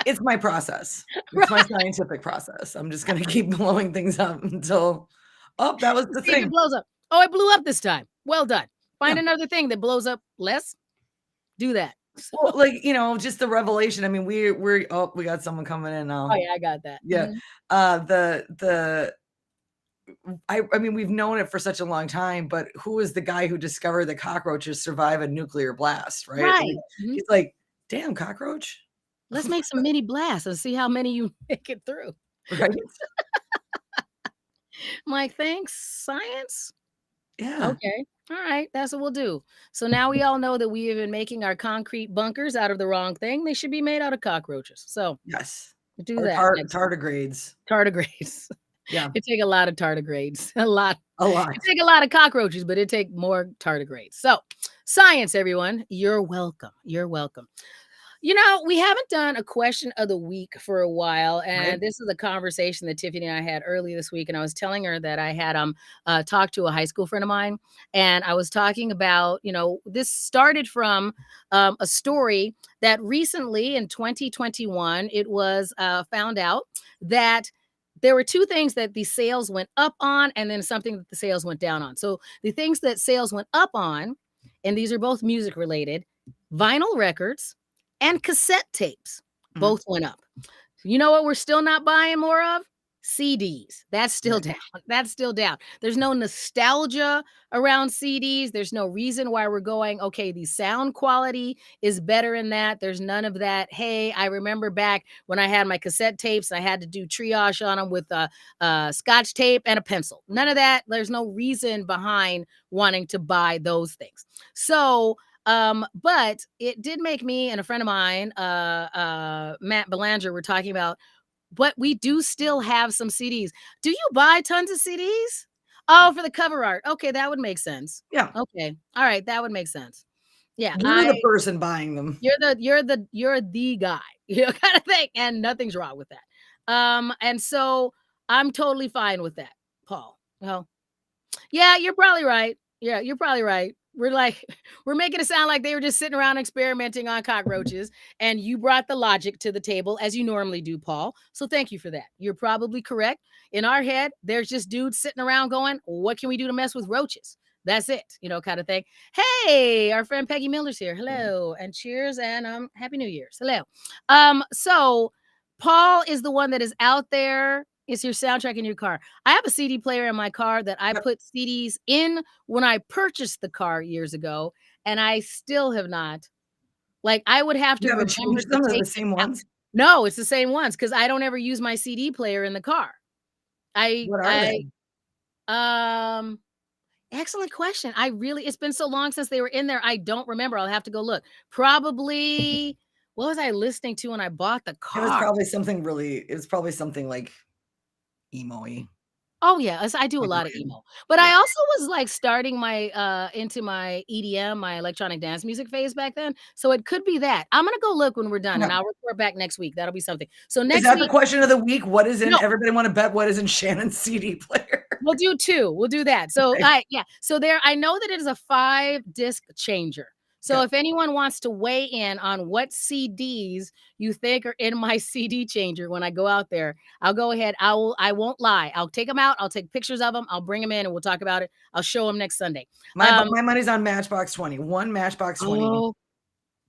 It's my process. It's my Right. scientific process. I'm just gonna keep blowing things up until, oh, that was the See if it thing. blows up. Oh, it blew up this time. Well done. Yeah. Find another thing that blows up less. Do that. Well, like, just the revelation. I mean, we got someone coming in Oh now. yeah, I got that. Yeah. The I mean, we've known it for such a long time, but who was the guy who discovered that cockroaches survive a nuclear blast, right? Right. Like, Mhm. he's like, "Damn, cockroach?" Let's make some mini blasts and see how many you make it through. Right? I'm like, thanks, science. Yeah. Okay. All right. That's what we'll do. So now we all know that we have been making our concrete bunkers out of the wrong thing. They should be made out of cockroaches. So Yes. do Or that next time. tardigrades. Tardigrades. Yeah, It take a lot of tardigrades. A lot. a lot. It take a lot of cockroaches, but it take more tardigrades. So science, everyone. You're welcome. You're welcome. We haven't done a question of the week for a while, Right? and this is a conversation that Tiffany and I had earlier this week, and I was telling her that I had talked to a high school friend of mine, and I was talking about, this started from a story that recently in 2021 it was found out that there were two things that the sales went up on, and then something that the sales went down on. So the things that sales went up on, and these are both music related, vinyl records and cassette tapes Mhm. both went up. You know what we're still not buying more of? CDs. That's still Right. down. That's still down. There's no nostalgia around CDs. There's no reason why we're going, okay, the sound quality is better in that. There's none of that. Hey, I remember back when I had my cassette tapes, I had to do triage on them with scotch tape and a pencil. None of that. There's no reason behind wanting to buy those things. So, but it did make me and a friend of mine, Matt Belanger, were talking about, but we do still have some CDs. Do you buy tons of CDs? Oh, for the cover art. Okay, that would make sense. Yeah. Okay. All right, that would make sense. Yeah, You're the person buying them. you're the guy, kind of thing, and nothing's wrong with that. And so I'm totally fine with that, Paul. Well, yeah, you're probably right. Yeah, you're probably right. We're like, we're making it sound like they were just sitting around experimenting on cockroaches, and you brought the logic to the table as you normally do, Paul. So thank you for that. You're probably correct. In our head, there's just dudes sitting around going, what can we do to mess with roaches? That's it, kind of thing. Hey, our friend Peggy Miller's here. Hello, and cheers, and Happy New Year's. Hello. So Paul is the one that is out there. It's your soundtrack in your car. I have a CD player in my car that I Yep. put CDs in when I purchased the car years ago, and I still have not. Like, I would have to You haven't remember changed to them? They're take the same them out. ones? No, it's the same ones because I don't ever use my CD player in the car. I What are I they? um Excellent question. It's been so long since they were in there. I don't remember. I'll have to go look. Probably what was I listening to when I bought the It was car? probably something like emo-y, Oh, yeah, I do a like lot of Red. emo, but Yeah. I also was, like, starting my, into my EDM, my electronic dance music phase back then, so it could be that. I'm gonna go look when we're done, and Okay. I'll report back next week. That'll be something. So Is next that the week question of the week? What is in no, everybody wanna bet what is in Shannon's CD player? we'll do 2. We'll do that. So, Okay. yeah. So I know that it is a 5-disc changer. So Okay. if anyone wants to weigh in on what CDs you think are in my CD changer when I go out there, I'll go ahead. I won't lie. I'll take them out. I'll take pictures of them. I'll bring them in and we'll talk about it. I'll show them next Sunday. Um, My money's on Matchbox 20. One Matchbox 20 oh,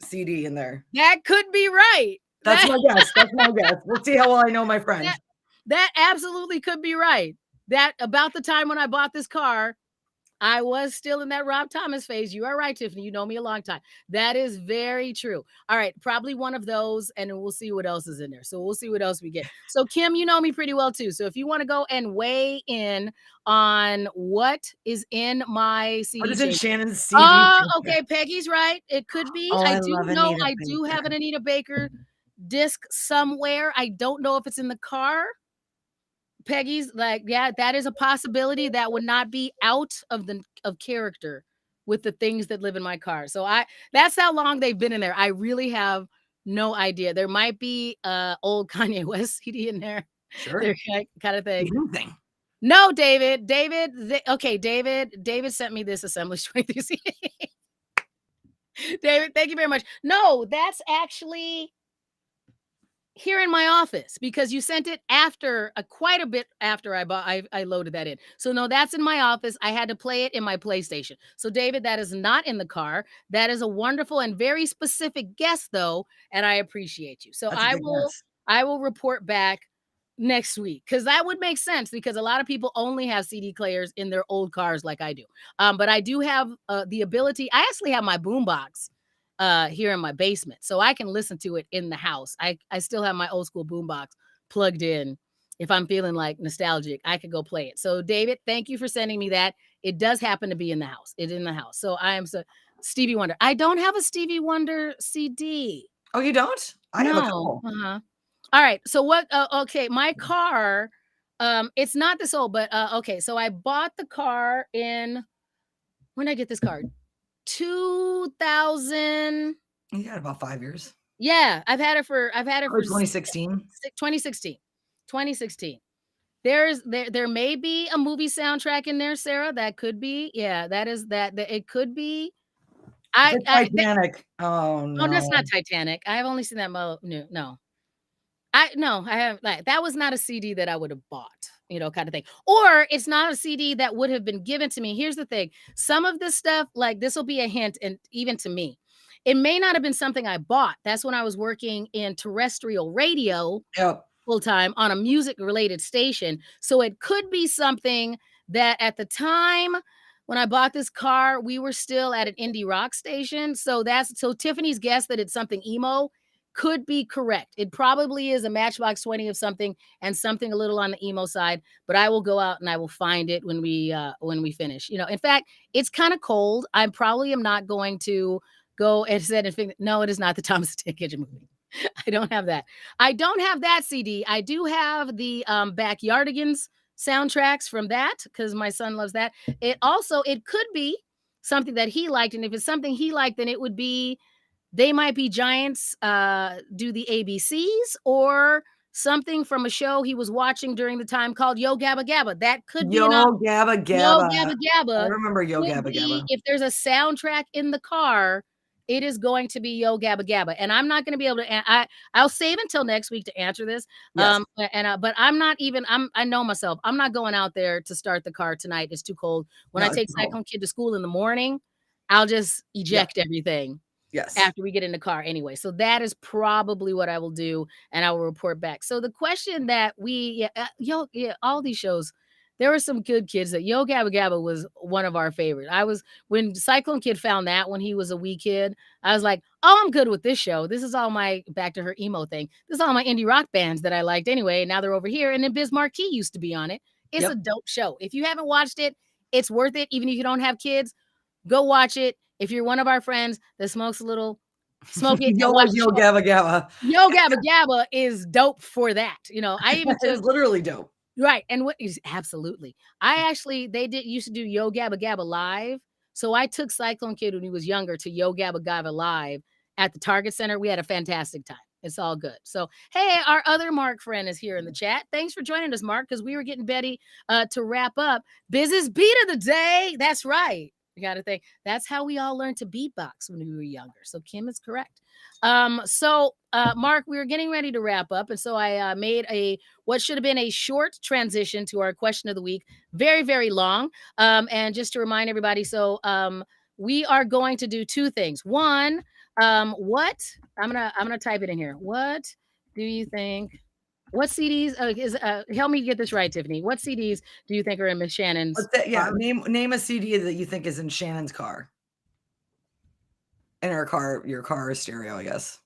CD in there. that could be right. That's That my guess. That's my guess. We'll see how well I know my friend. that that absolutely could be right. That about the time when I bought this car, I was still in that Rob Thomas phase. You are right, Tiffany. You know me a long time. That is very true. All right, probably one of those, and then we'll see what else is in there. So we'll see what else we get. So Kim, you know me pretty well too. So if you want to go and weigh in on what is in my What CD is in changer. Shannon's CD changer? Okay, Peggy's right. It could be. Oh, I I do love know Anita I do have Baker. an Anita Baker disc somewhere. I don't know if it's in the car. Peggy's like, yeah, that is a possibility that would not be out of character with the things that live in my car. So that's how long they've been in there. I really have no idea. There might be old Kanye West CD in there. Sure. There kind of thing. Anything. No, David. Okay, David sent me this assembly strength. You see? David, thank you very much. No, that's actually here in my office because you sent it after quite a bit after I loaded that in. So no, that's in my office. I had to play it in my PlayStation. So David, that is not in the car. That is a wonderful and very specific guess though, and I appreciate you. So That's a good guess. I will report back next week because that would make sense because a lot of people only have CD players in their old cars like I do. But I do have the ability. I actually have my boombox here in my basement. So I can listen to it in the house. I still have my old school boombox plugged in. If I'm feeling like nostalgic, I could go play it. So David, thank you for sending me that. It does happen to be in the house. It's in the house. So I am so Stevie Wonder. I don't have a Stevie Wonder CD. Oh, you don't? I have a No. couple. Uh-huh. All right. So what okay, my car it's not this old, but okay. So I bought the car in when did I get this car? 2000 You got about 5 years. Yeah, I've had it Probably for 2016. 2016. 2016. There may be a movie soundtrack in there, Sarah. That could be. Yeah, that it could be. If it's I Titanic, oh Oh, that's no. not Titanic. I've only seen that no, no. No, I have like that was not a CD that I would have bought, kind of thing. Or it's not a CD that would have been given to me. Here's the thing. Some of this stuff, like this will be a hint, and even to me, it may not have been something I bought. That's when I was working in terrestrial radio Yep. full time on a music related station. So it could be something that at the time when I bought this car, we were still at an indie rock station. So Tiffany's guess that it's something emo could be correct. It probably is a Matchbox 20 of something and something a little on the emo side, but I will go out and I will find it when we finish. In fact, it's kind of cold. I probably am not going to go and said and think, no, it is not the Thomas the Tank Engine movie. I don't have that. I don't have that CD. I do have the Backyardigans soundtracks from that because my son loves that. It could be something that he liked, and if it's something he liked, then it would be They Might Be Giants do the ABCs or something from a show he was watching during the time called Yo Gabba Gabba. That could be Yo an Gabba Yo Gabba. Gabba I Gabba remember Yo could Gabba be Gabba. if there's a soundtrack in the car, it is going to be Yo Gabba Gabba, and I'm not gonna be able to I'll save until next week to answer this, Yes. but I know myself, I'm not going out there to start the car tonight, it's too cold. When I No, take no. Cyclone Kid to school in the morning, I'll just Yeah. eject everything Yes. after we get in the car anyway. So that is probably what I will do, and I will report back. So the question that all these shows, there were some good kids that Yo Gabba Gabba was one of our favorites. When Cyclone Kid found that when he was a wee kid, I was like, oh, I'm good with this show. This is all my back to her emo thing. This is all my indie rock bands that I liked anyway. Now they're over here. And then Biz Marquee used to be on it. It's Yep. a dope show. If you haven't watched it, it's worth it. Even if you don't have kids, go watch it. If you're one of our friends that smokes a little, smoke it and Yo watch the show. Gabba Gabba. Yo Gabba Gabba is dope for that. I even It is took literally dope. right, and what is absolutely. They did used to do Yo Gabba Gabba live. So I took Cyclone Kid when he was younger to Yo Gabba Gabba live at the Target Center. We had a fantastic time. It's all good. So, hey, our other Mark friend is here in the chat. Thanks for joining us, Mark, because we were getting Betty to wrap up. Biz's beat of the day. That's right. You got to think that's how we all learned to beatbox when we were younger. So Kim is correct. Mark, we were getting ready to wrap up, and so I made what should have been a short transition to our question of the week. Very, very long. And just to remind everybody, we are going to do two things. One, what I'm gonna type it in here. What do you think? What CDs help me get this right, Tiffany? What CDs do you think are in Miss Shannon's What's that? Yeah, car? name a CD that you think is in Shannon's car. In her car, your car stereo, I guess.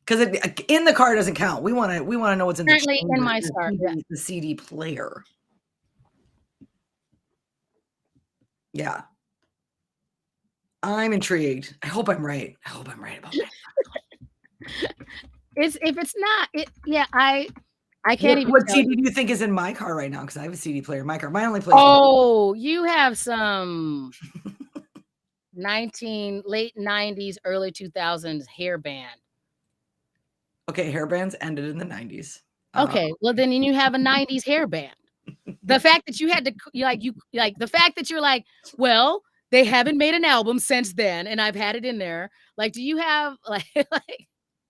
Because in the car doesn't count. We wanna know what's in the Currently in chamber, my the car, yeah. the CD player. Yeah. I'm intrigued. I hope I'm right. I hope I'm right about that. If it's not, I can't even What tell CD you. do you think is in my car right now? Because I have a CD player in my car. Mine only plays Oh, you have some late 90s, early 2000s hair band. Okay, hair bands ended in the 90s. Okay, well then you have a 90s hair band. The fact that you had to the fact that you're like, well, they haven't made an album since then, and I've had it in there. Like, do you have like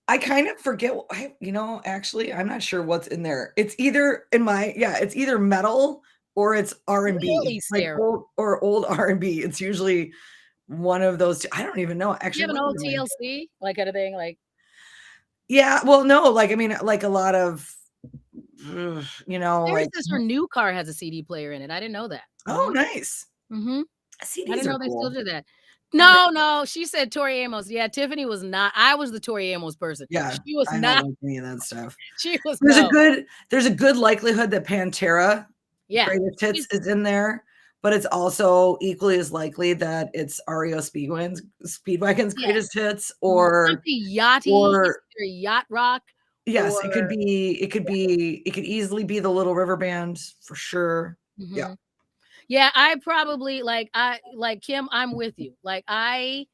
I kind of forget. Actually, I'm not sure what's in there. It's either it's either metal or it's R&B, Really, like Sarah? old R&B. It's usually one of those two. I don't even know. Do you Actually, have an what old do I- TLC like kind of thing? Like, yeah. Well, no, like a lot of, Sarah like. says her new car has a CD player in it. I didn't know that. Oh, nice. Mm-hmm. I CDs didn't are know they still cool. do that. No, she said Tori Amos. Yeah, Tiffany was not. I was the Tori Amos person. Yeah, She was I not. don't like any of that stuff. She was There's a good likelihood that Pantera yeah. Greatest Hits is in there, but it's also equally as likely that it's REO Speedwagon's Yeah. Greatest Hits or Something yachty, or or yacht rock. yes, it could or- it could easily be the Little River Band for sure. Yeah. Mhm. Yeah, I probably like Kim, I'm with you. Like I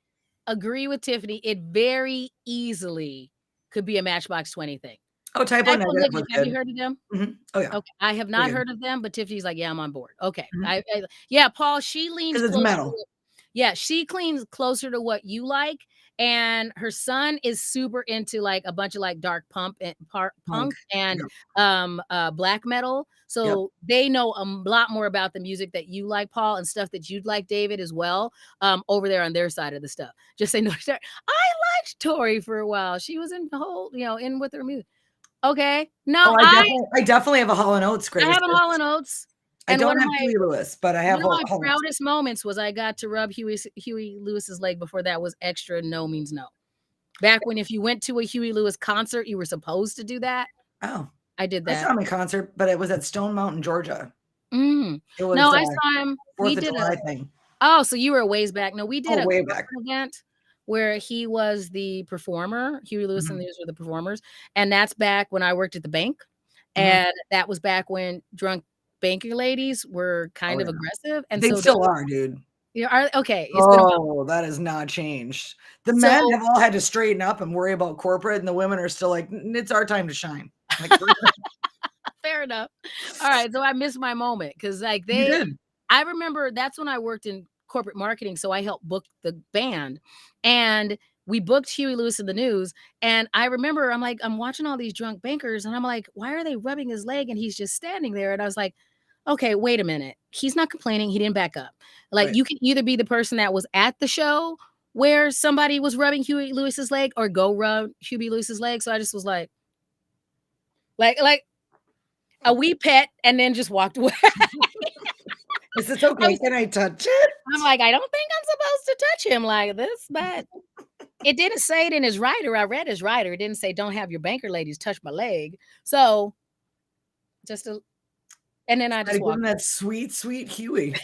agree with Tiffany. It very easily could be a Matchbox 20 thing. Oh, Typo Typo Negative was Negative, have you good. heard of them? Oh, yeah. Okay, I have They're not good. heard of them, but Tiffany's like, "Yeah, I'm on board." Okay, Mhm. yeah, Paul, she leans 'Cause it's closer metal. to yeah, she cleans closer to what you like, and her son is super into, like, a bunch of, like, dark Punk. punk and, Yep. black metal, Yep. so they know a lot more about the music that you like, Paul, and stuff that you'd like, David, as well, over there on their side of the stuff. Just say no. I liked Tori for a while. She was in the whole, in with her music. Okay. No, Oh, I definitely have a Hall& Oates I greatest have an hits. Hall& Oates, I and don't have Huey Lewis, but I have one of my Hall & Oates. proudest moments was I got to rub Huey Lewis's leg before that was extra no means no. Back when if you went to a Huey Lewis concert, you were supposed to do that. Oh, I did I that. saw him in concert, but it was at Stone Mountain, Georgia. Mm. It was No, a I saw him. We 4th of did July thing. oh, so you were a ways back. No, we did Oh, a way back. corporate event where he was the performer. Huey Lewis and Mhm. these were the performers, and that's back when I worked at the bank, Mhm. and that was back when drunk banker ladies were Oh, kind of yeah. aggressive, and They so still are, dude. okay, it's been a while. Oh, that has not changed. The men So have all had to straighten up and worry about corporate, and the women are still like, It's our time to shine." Like, fair enough. All right, so I missed my moment because like you did. I remember that's when I worked in corporate marketing, so I helped book the band, and we booked Huey Lewis in the News, and I remember I'm like, I'm watching all these drunk bankers, and I'm like, "Why are they rubbing his leg?" And he's just standing there, and I was like, "Okay, wait a minute. He's not complaining, he didn't back up." Like, Right. you can either be the person that was at the show where somebody was rubbing Huey Lewis's leg or go rub Huey Lewis's leg, so I just was like a wee pet and then just walked away. Is this okay? Can I touch it? I'm like, I don't think I'm supposed to touch him like this, but it didn't say it in his rider. I read his rider. It didn't say, don't have your banker ladies touch my leg. So just a, and then I Gotta just give him walked. that sweet, sweet Huey.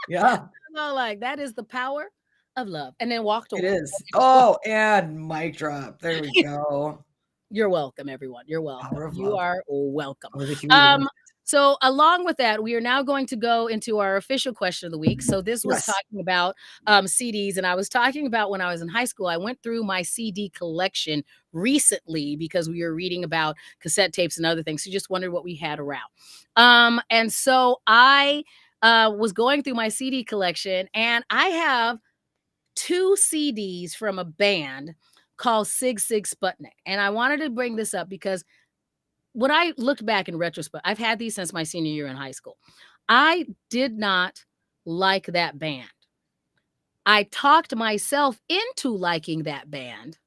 Yeah, So like that is the power of love. And then walked away. it is. Oh, and mic drop. There we go. You're welcome, everyone. You're welcome. Power of You love. are welcome. With a Huey Lewis. So along with that, we are now going to go into our official question of the week. So this was Yes. talking about CDs, and I was talking about when I was in high school, I went through my CD collection recently because we were reading about cassette tapes and other things. So just wondered what we had around. And so I was going through my CD collection, and I have 2 CDs from a band called Sig Sig Sputnik. And I wanted to bring this up because when I looked back in retrospect, I've had these since my senior year in high school. I did not like that band. I talked myself into liking that band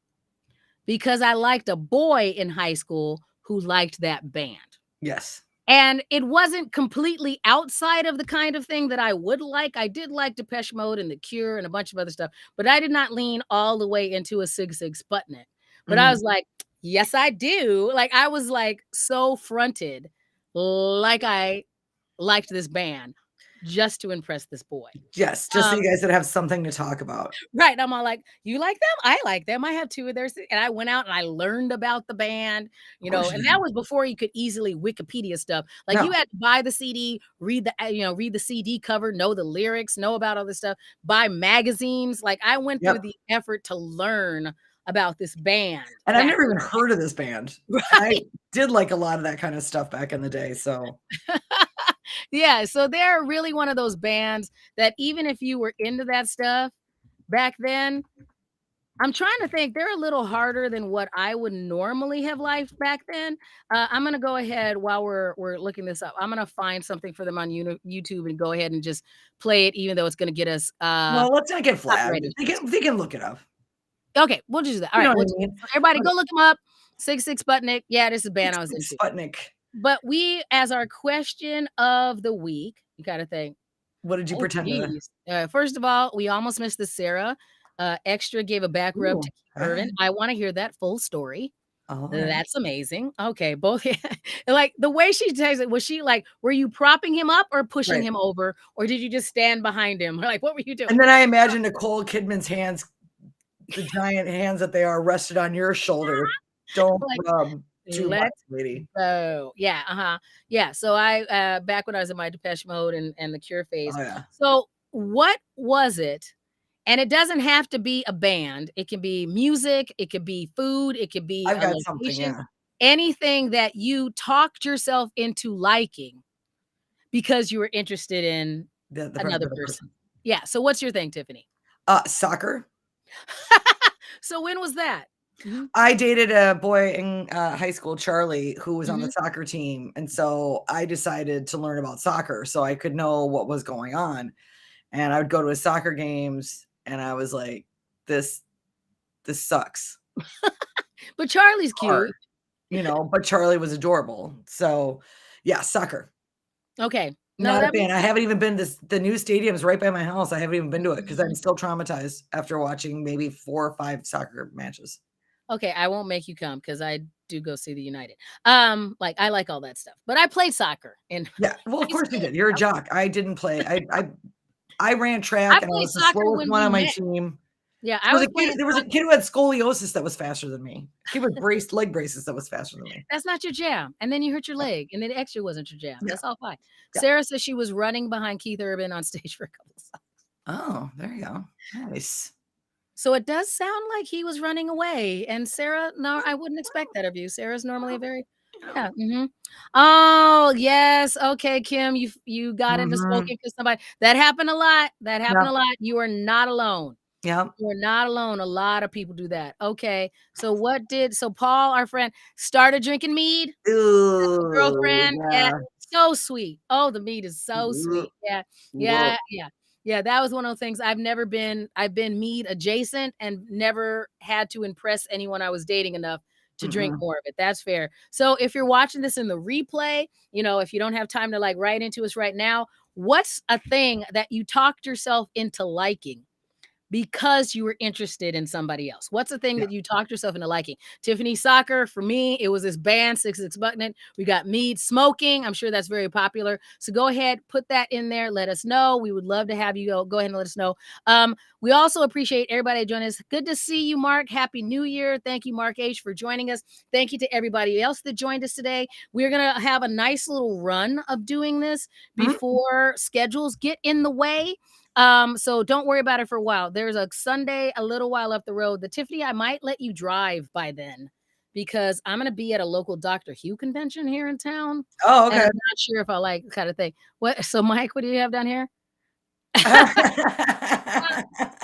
because I liked a boy in high school who liked that band. Yes. And it wasn't completely outside of the kind of thing that I would like. I did like Depeche Mode and The Cure and a bunch of other stuff, but I did not lean all the way into a Sig Sig Sputnik. But I Mhm. was like, yes, I do. Like, I was like so fronted, like I liked this band just to impress this boy. Yes, just so you guys would have something to talk about. Right. I'm all like, you like them? I like them. I have 2 of theirs. And I went out and I learned about the band, Of course you and did. that was before you could easily Wikipedia stuff. Like No. you had to buy the CD, read the CD cover, know the lyrics, know about all this stuff, buy magazines. Like I went Yep. through the effort to learn about this band. And I've back never in even the day. heard of this band. Right. I did like a lot of that kind of stuff back in the day, so Yeah, so they're really one of those bands that even if you were into that stuff back then, I'm trying to think, they're a little harder than what I would normally have liked back then. I'm gonna go ahead while we're looking this up. I'm gonna find something for them on YouTube and go ahead and just play it, even though it's gonna get us well, let's not get flagged. copyrighted. They can look it up. Okay, we'll just do that. All You know right, what we'll I mean? everybody go look them up. Sig Sig Sputnik. Yeah, this is a band I was into. Sputnik. But we, as our question of the week, you gotta think. What did you Oh, pretend to geez. First of all, we almost missed the Sarah. Extra gave a back rub Ooh, to Keith Urban. I want to hear that full story. all right. That's amazing. Okay, both like the way she takes it, was she like, were you propping him up or pushing Right. him over, or did you just stand behind him? Like, what were you doing? And then I imagine Nicole Kidman's hands, the giant hands that they are, rested on your shoulder. Don't Like, rub too much, let's lady. go. Yeah, yeah. So I back when I was in my Depeche Mode and the Cure phase. Oh, yeah. So what was it And it doesn't have to be a band. It can be music, it could be food, it could be I've a got something, location, yeah. anything that you talked yourself into liking because you were interested in The another other person. person. Yeah, so what's your thing, Tiffany? Soccer. So when was that? Mhm, I dated a boy in, high school, Charlie, who was on the mhm. soccer team, and so I decided to learn about soccer so I could know what was going on, and I would go to his soccer games, and I was like, "This sucks But Charlie's hard," cute. but Charlie was adorable, so, yeah, soccer. Okay. No, Not a that fan. makes I sense. haven't even been the new stadium's right by my house. I haven't even been to it because 'cause I'm Mhm. still traumatized after watching maybe 4 or 5 soccer matches. Okay, I won't make you come because I do go see the United. Like, I like all that stuff, but I played soccer in Yeah, well, of high course you school. did. You're a jock. I didn't play. I ran I track and I played was the soccer slowest when one we on my met. team. Yeah, I was playing There was a soccer. kid who had scoliosis that was faster than me. A kid with leg braces that was faster than me. That's not your jam, and then you hurt your leg, and then extra wasn't your jam. Yeah, That's all fine. yeah. Sarah says she was running behind Keith Urban on stage for a couple of songs. Oh, there you go. Nice. So it does sound like he was running away, and Sarah, no, I wouldn't expect that of you. Sarah's normally a very yeah, mhm. Oh, yes, okay, Kim, you got into Mhm. smoking 'cause somebody that happened a lot, that happened Yep, a lot. You are not alone. yep. You are not alone, a lot of people do that. Okay, so Paul, our friend, started drinking mead? Ooh, Girlfriend, yeah, yeah. so sweet. Oh, the meat is so Ooh, sweet. Yeah, ooh. yeah, yeah. Yeah, that was one of those things I've been meat adjacent and never had to impress anyone I was dating enough to drink Mm-mm. more of it. That's fair. So if you're watching this in the replay, if you don't have time to like write into us right now, what's a thing that you talked yourself into liking? Because you were interested in somebody else. What's the thing Yeah. that you talked yourself into liking? Tiffany Soccer, for me, it was this band, Six Six Button. We got mead smoking. I'm sure that's very popular. So go ahead, put that in there. Let us know. We would love to have you go ahead and let us know. We also appreciate everybody joining us. Good to see you, Mark. Happy New Year. Thank you, Mark H, for joining us. Thank you to everybody else that joined us today. We're gonna have a nice little run of doing this Mhm. before schedules get in the way. So don't worry about it for a while. There's a Sunday a little while up the road. The Tiffany, I might let you drive by then because I'm gonna be at a local Dr. Hugh convention here in town, Oh, and okay. I'm not sure if I like the kind of thing. What so Mike, what do you have down here?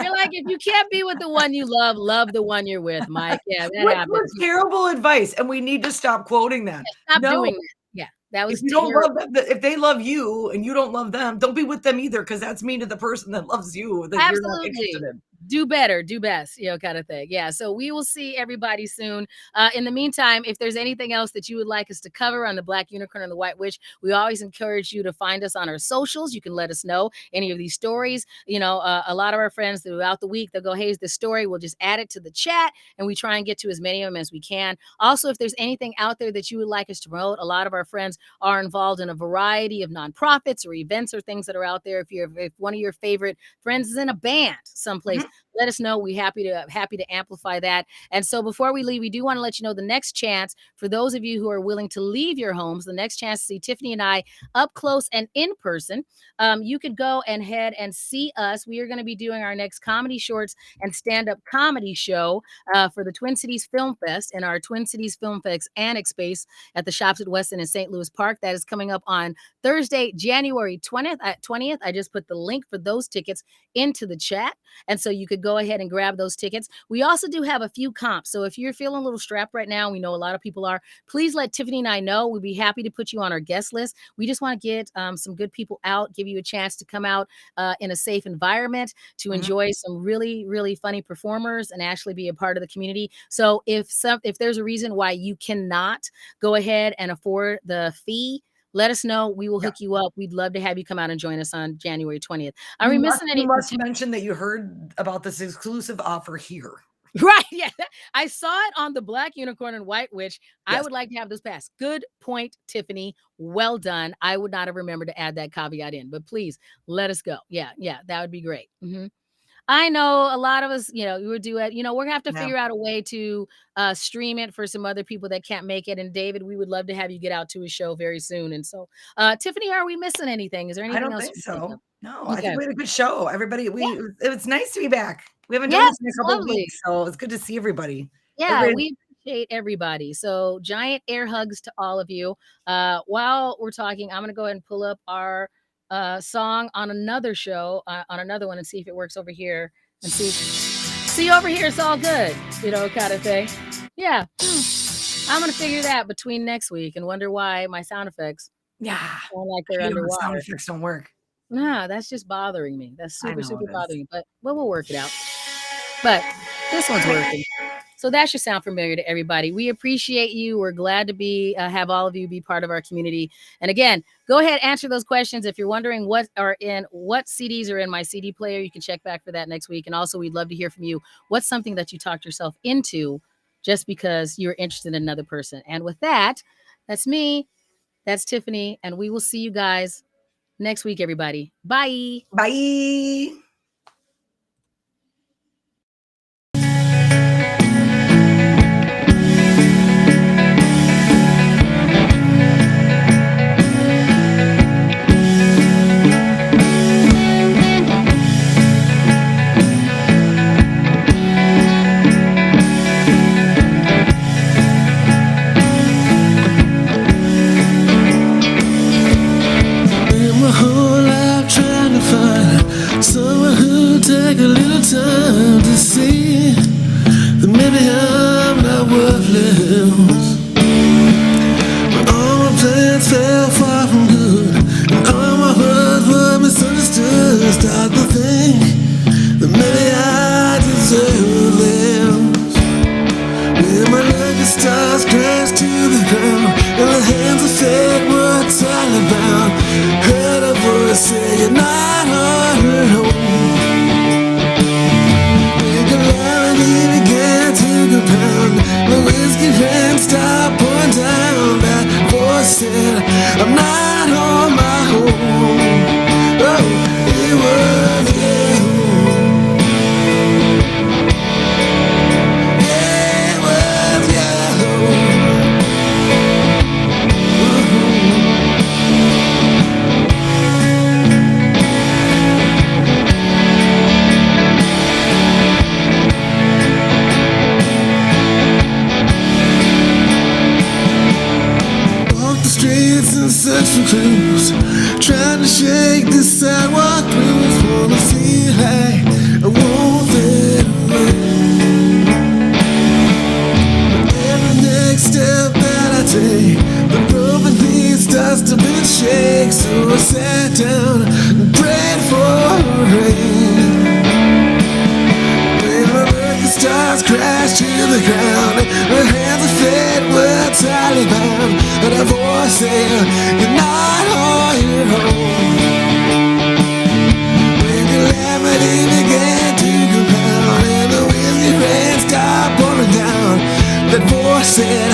You're like, if you can't be with the one you love, love the one you're with, Mike. Yeah, that Which happens. was terrible advice, and we need to stop quoting that. Yeah, stop No, doing that. Yeah, that if was you don't terrible. love them, if they love you and you don't love them, don't be with them either, because that's mean to the person that loves you that you're not interested Absolutely. in. Do better, do best, kind of thing. Yeah. So we will see everybody soon. In the meantime, if there's anything else that you would like us to cover on the Black Unicorn and the White Witch, we always encourage you to find us on our socials. You can let us know any of these stories. A lot of our friends throughout the week, they'll go, hey, here's this story. We'll just add it to the chat and we try and get to as many of them as we can. Also, if there's anything out there that you would like us to promote, a lot of our friends are involved in a variety of nonprofits or events or things that are out there. If one of your favorite friends is in a band someplace, Mhm. let us know. We happy to amplify that. And so before we leave, we do want to let you know the next chance for those of you who are willing to leave your homes, the next chance to see Tiffany and I up close and in person. You could go and head and see us. We are going to be doing our next comedy shorts and stand-up comedy show for the Twin Cities Film Fest in our Twin Cities Film Fest Annex space at the Shops at Weston in St. Louis Park. That is coming up on Thursday, January 20th. I just put the link for those tickets into the chat. And so you could go ahead and grab those tickets. We also do have a few comps. So if you're feeling a little strapped right now, we know a lot of people are, please let Tiffany and I know. We'd be happy to put you on our guest list. We just want to get some good people out, give you a chance to come out in a safe environment to Mhm. enjoy some really, really funny performers and actually be a part of the community. So if there's a reason why you cannot go ahead and afford the fee, let us know. We will Yeah. hook you up. We'd love to have you come out and join us on January 20th. Are You we must missing you any? must mention that you heard about this exclusive offer here. Right, yeah. I saw it on the Black Unicorn and White Witch. I Yes. would like to have this pass. Good point, Tiffany. Well done. I would not have remembered to add that caveat in, but please let us go. Yeah, yeah, that would be great. I know a lot of us, we would do it. We're gonna have to Yeah, figure out a way to stream it for some other people that can't make it. And David, we would love to have you get out to a show very soon. And so, Tiffany, are we missing anything? Is there I anything don't else think you can think so. of? No, I think Okay. we had a good show. Everybody, Yeah. it was nice to be back. We haven't done Yes, this in a it's couple of lovely. weeks, so it's good to see everybody. Yeah, Everybody, we appreciate everybody. So giant air hugs to all of you. While we're talking, I'm gonna go ahead and pull up our song on another show, on another one, and see if it works over here. And see over here, it's all good, kind of thing. Yeah, I'm gonna figure that between next week and wonder why my sound effects yeah, sound like I they're hate when the sound underwater. effects don't work. Nah, that's just bothering me. That's I super, know super it is. bothering me. But we'll work it out. But this one's working. So that should sound familiar to everybody. We appreciate you. We're glad to have all of you be part of our community. And again, go ahead, answer those questions. If you're wondering what CDs are in my CD player, you can check back for that next week. And also, we'd love to hear from you. What's something that you talked yourself into just because you're interested in another person? And with that, that's me. That's Tiffany. And we will see you guys next week, everybody. Bye. Bye. Spent my whole life trying to find someone who'd take a little time to see that maybe I'm not worthless. But all my plans fell far from good, and all my words were misunderstood. Start to think that maybe I deserve this. When my lucky stars crashed to the ground, in the hands of fate, what's all about? Heard a voice say you're not on your own. When calamity began to compound, the whiskey rain stopped pouring down. That voice said, I'm not on my own. Oh, it was you. It was you. Walk the streets and search for clues, trying to shake the sidewalk blues. Wanna feel like I won't fade away. Every next step that I take, the broken piece starts to bend and shake. So I sat down and prayed for rain. When my lucky stars crashed to the ground, the hands of fate were tightly bound, and a voice said, you're not on your own. When calamity began to compound, and the whiskey rain stopped pouring down, that voice said,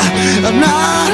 I'm not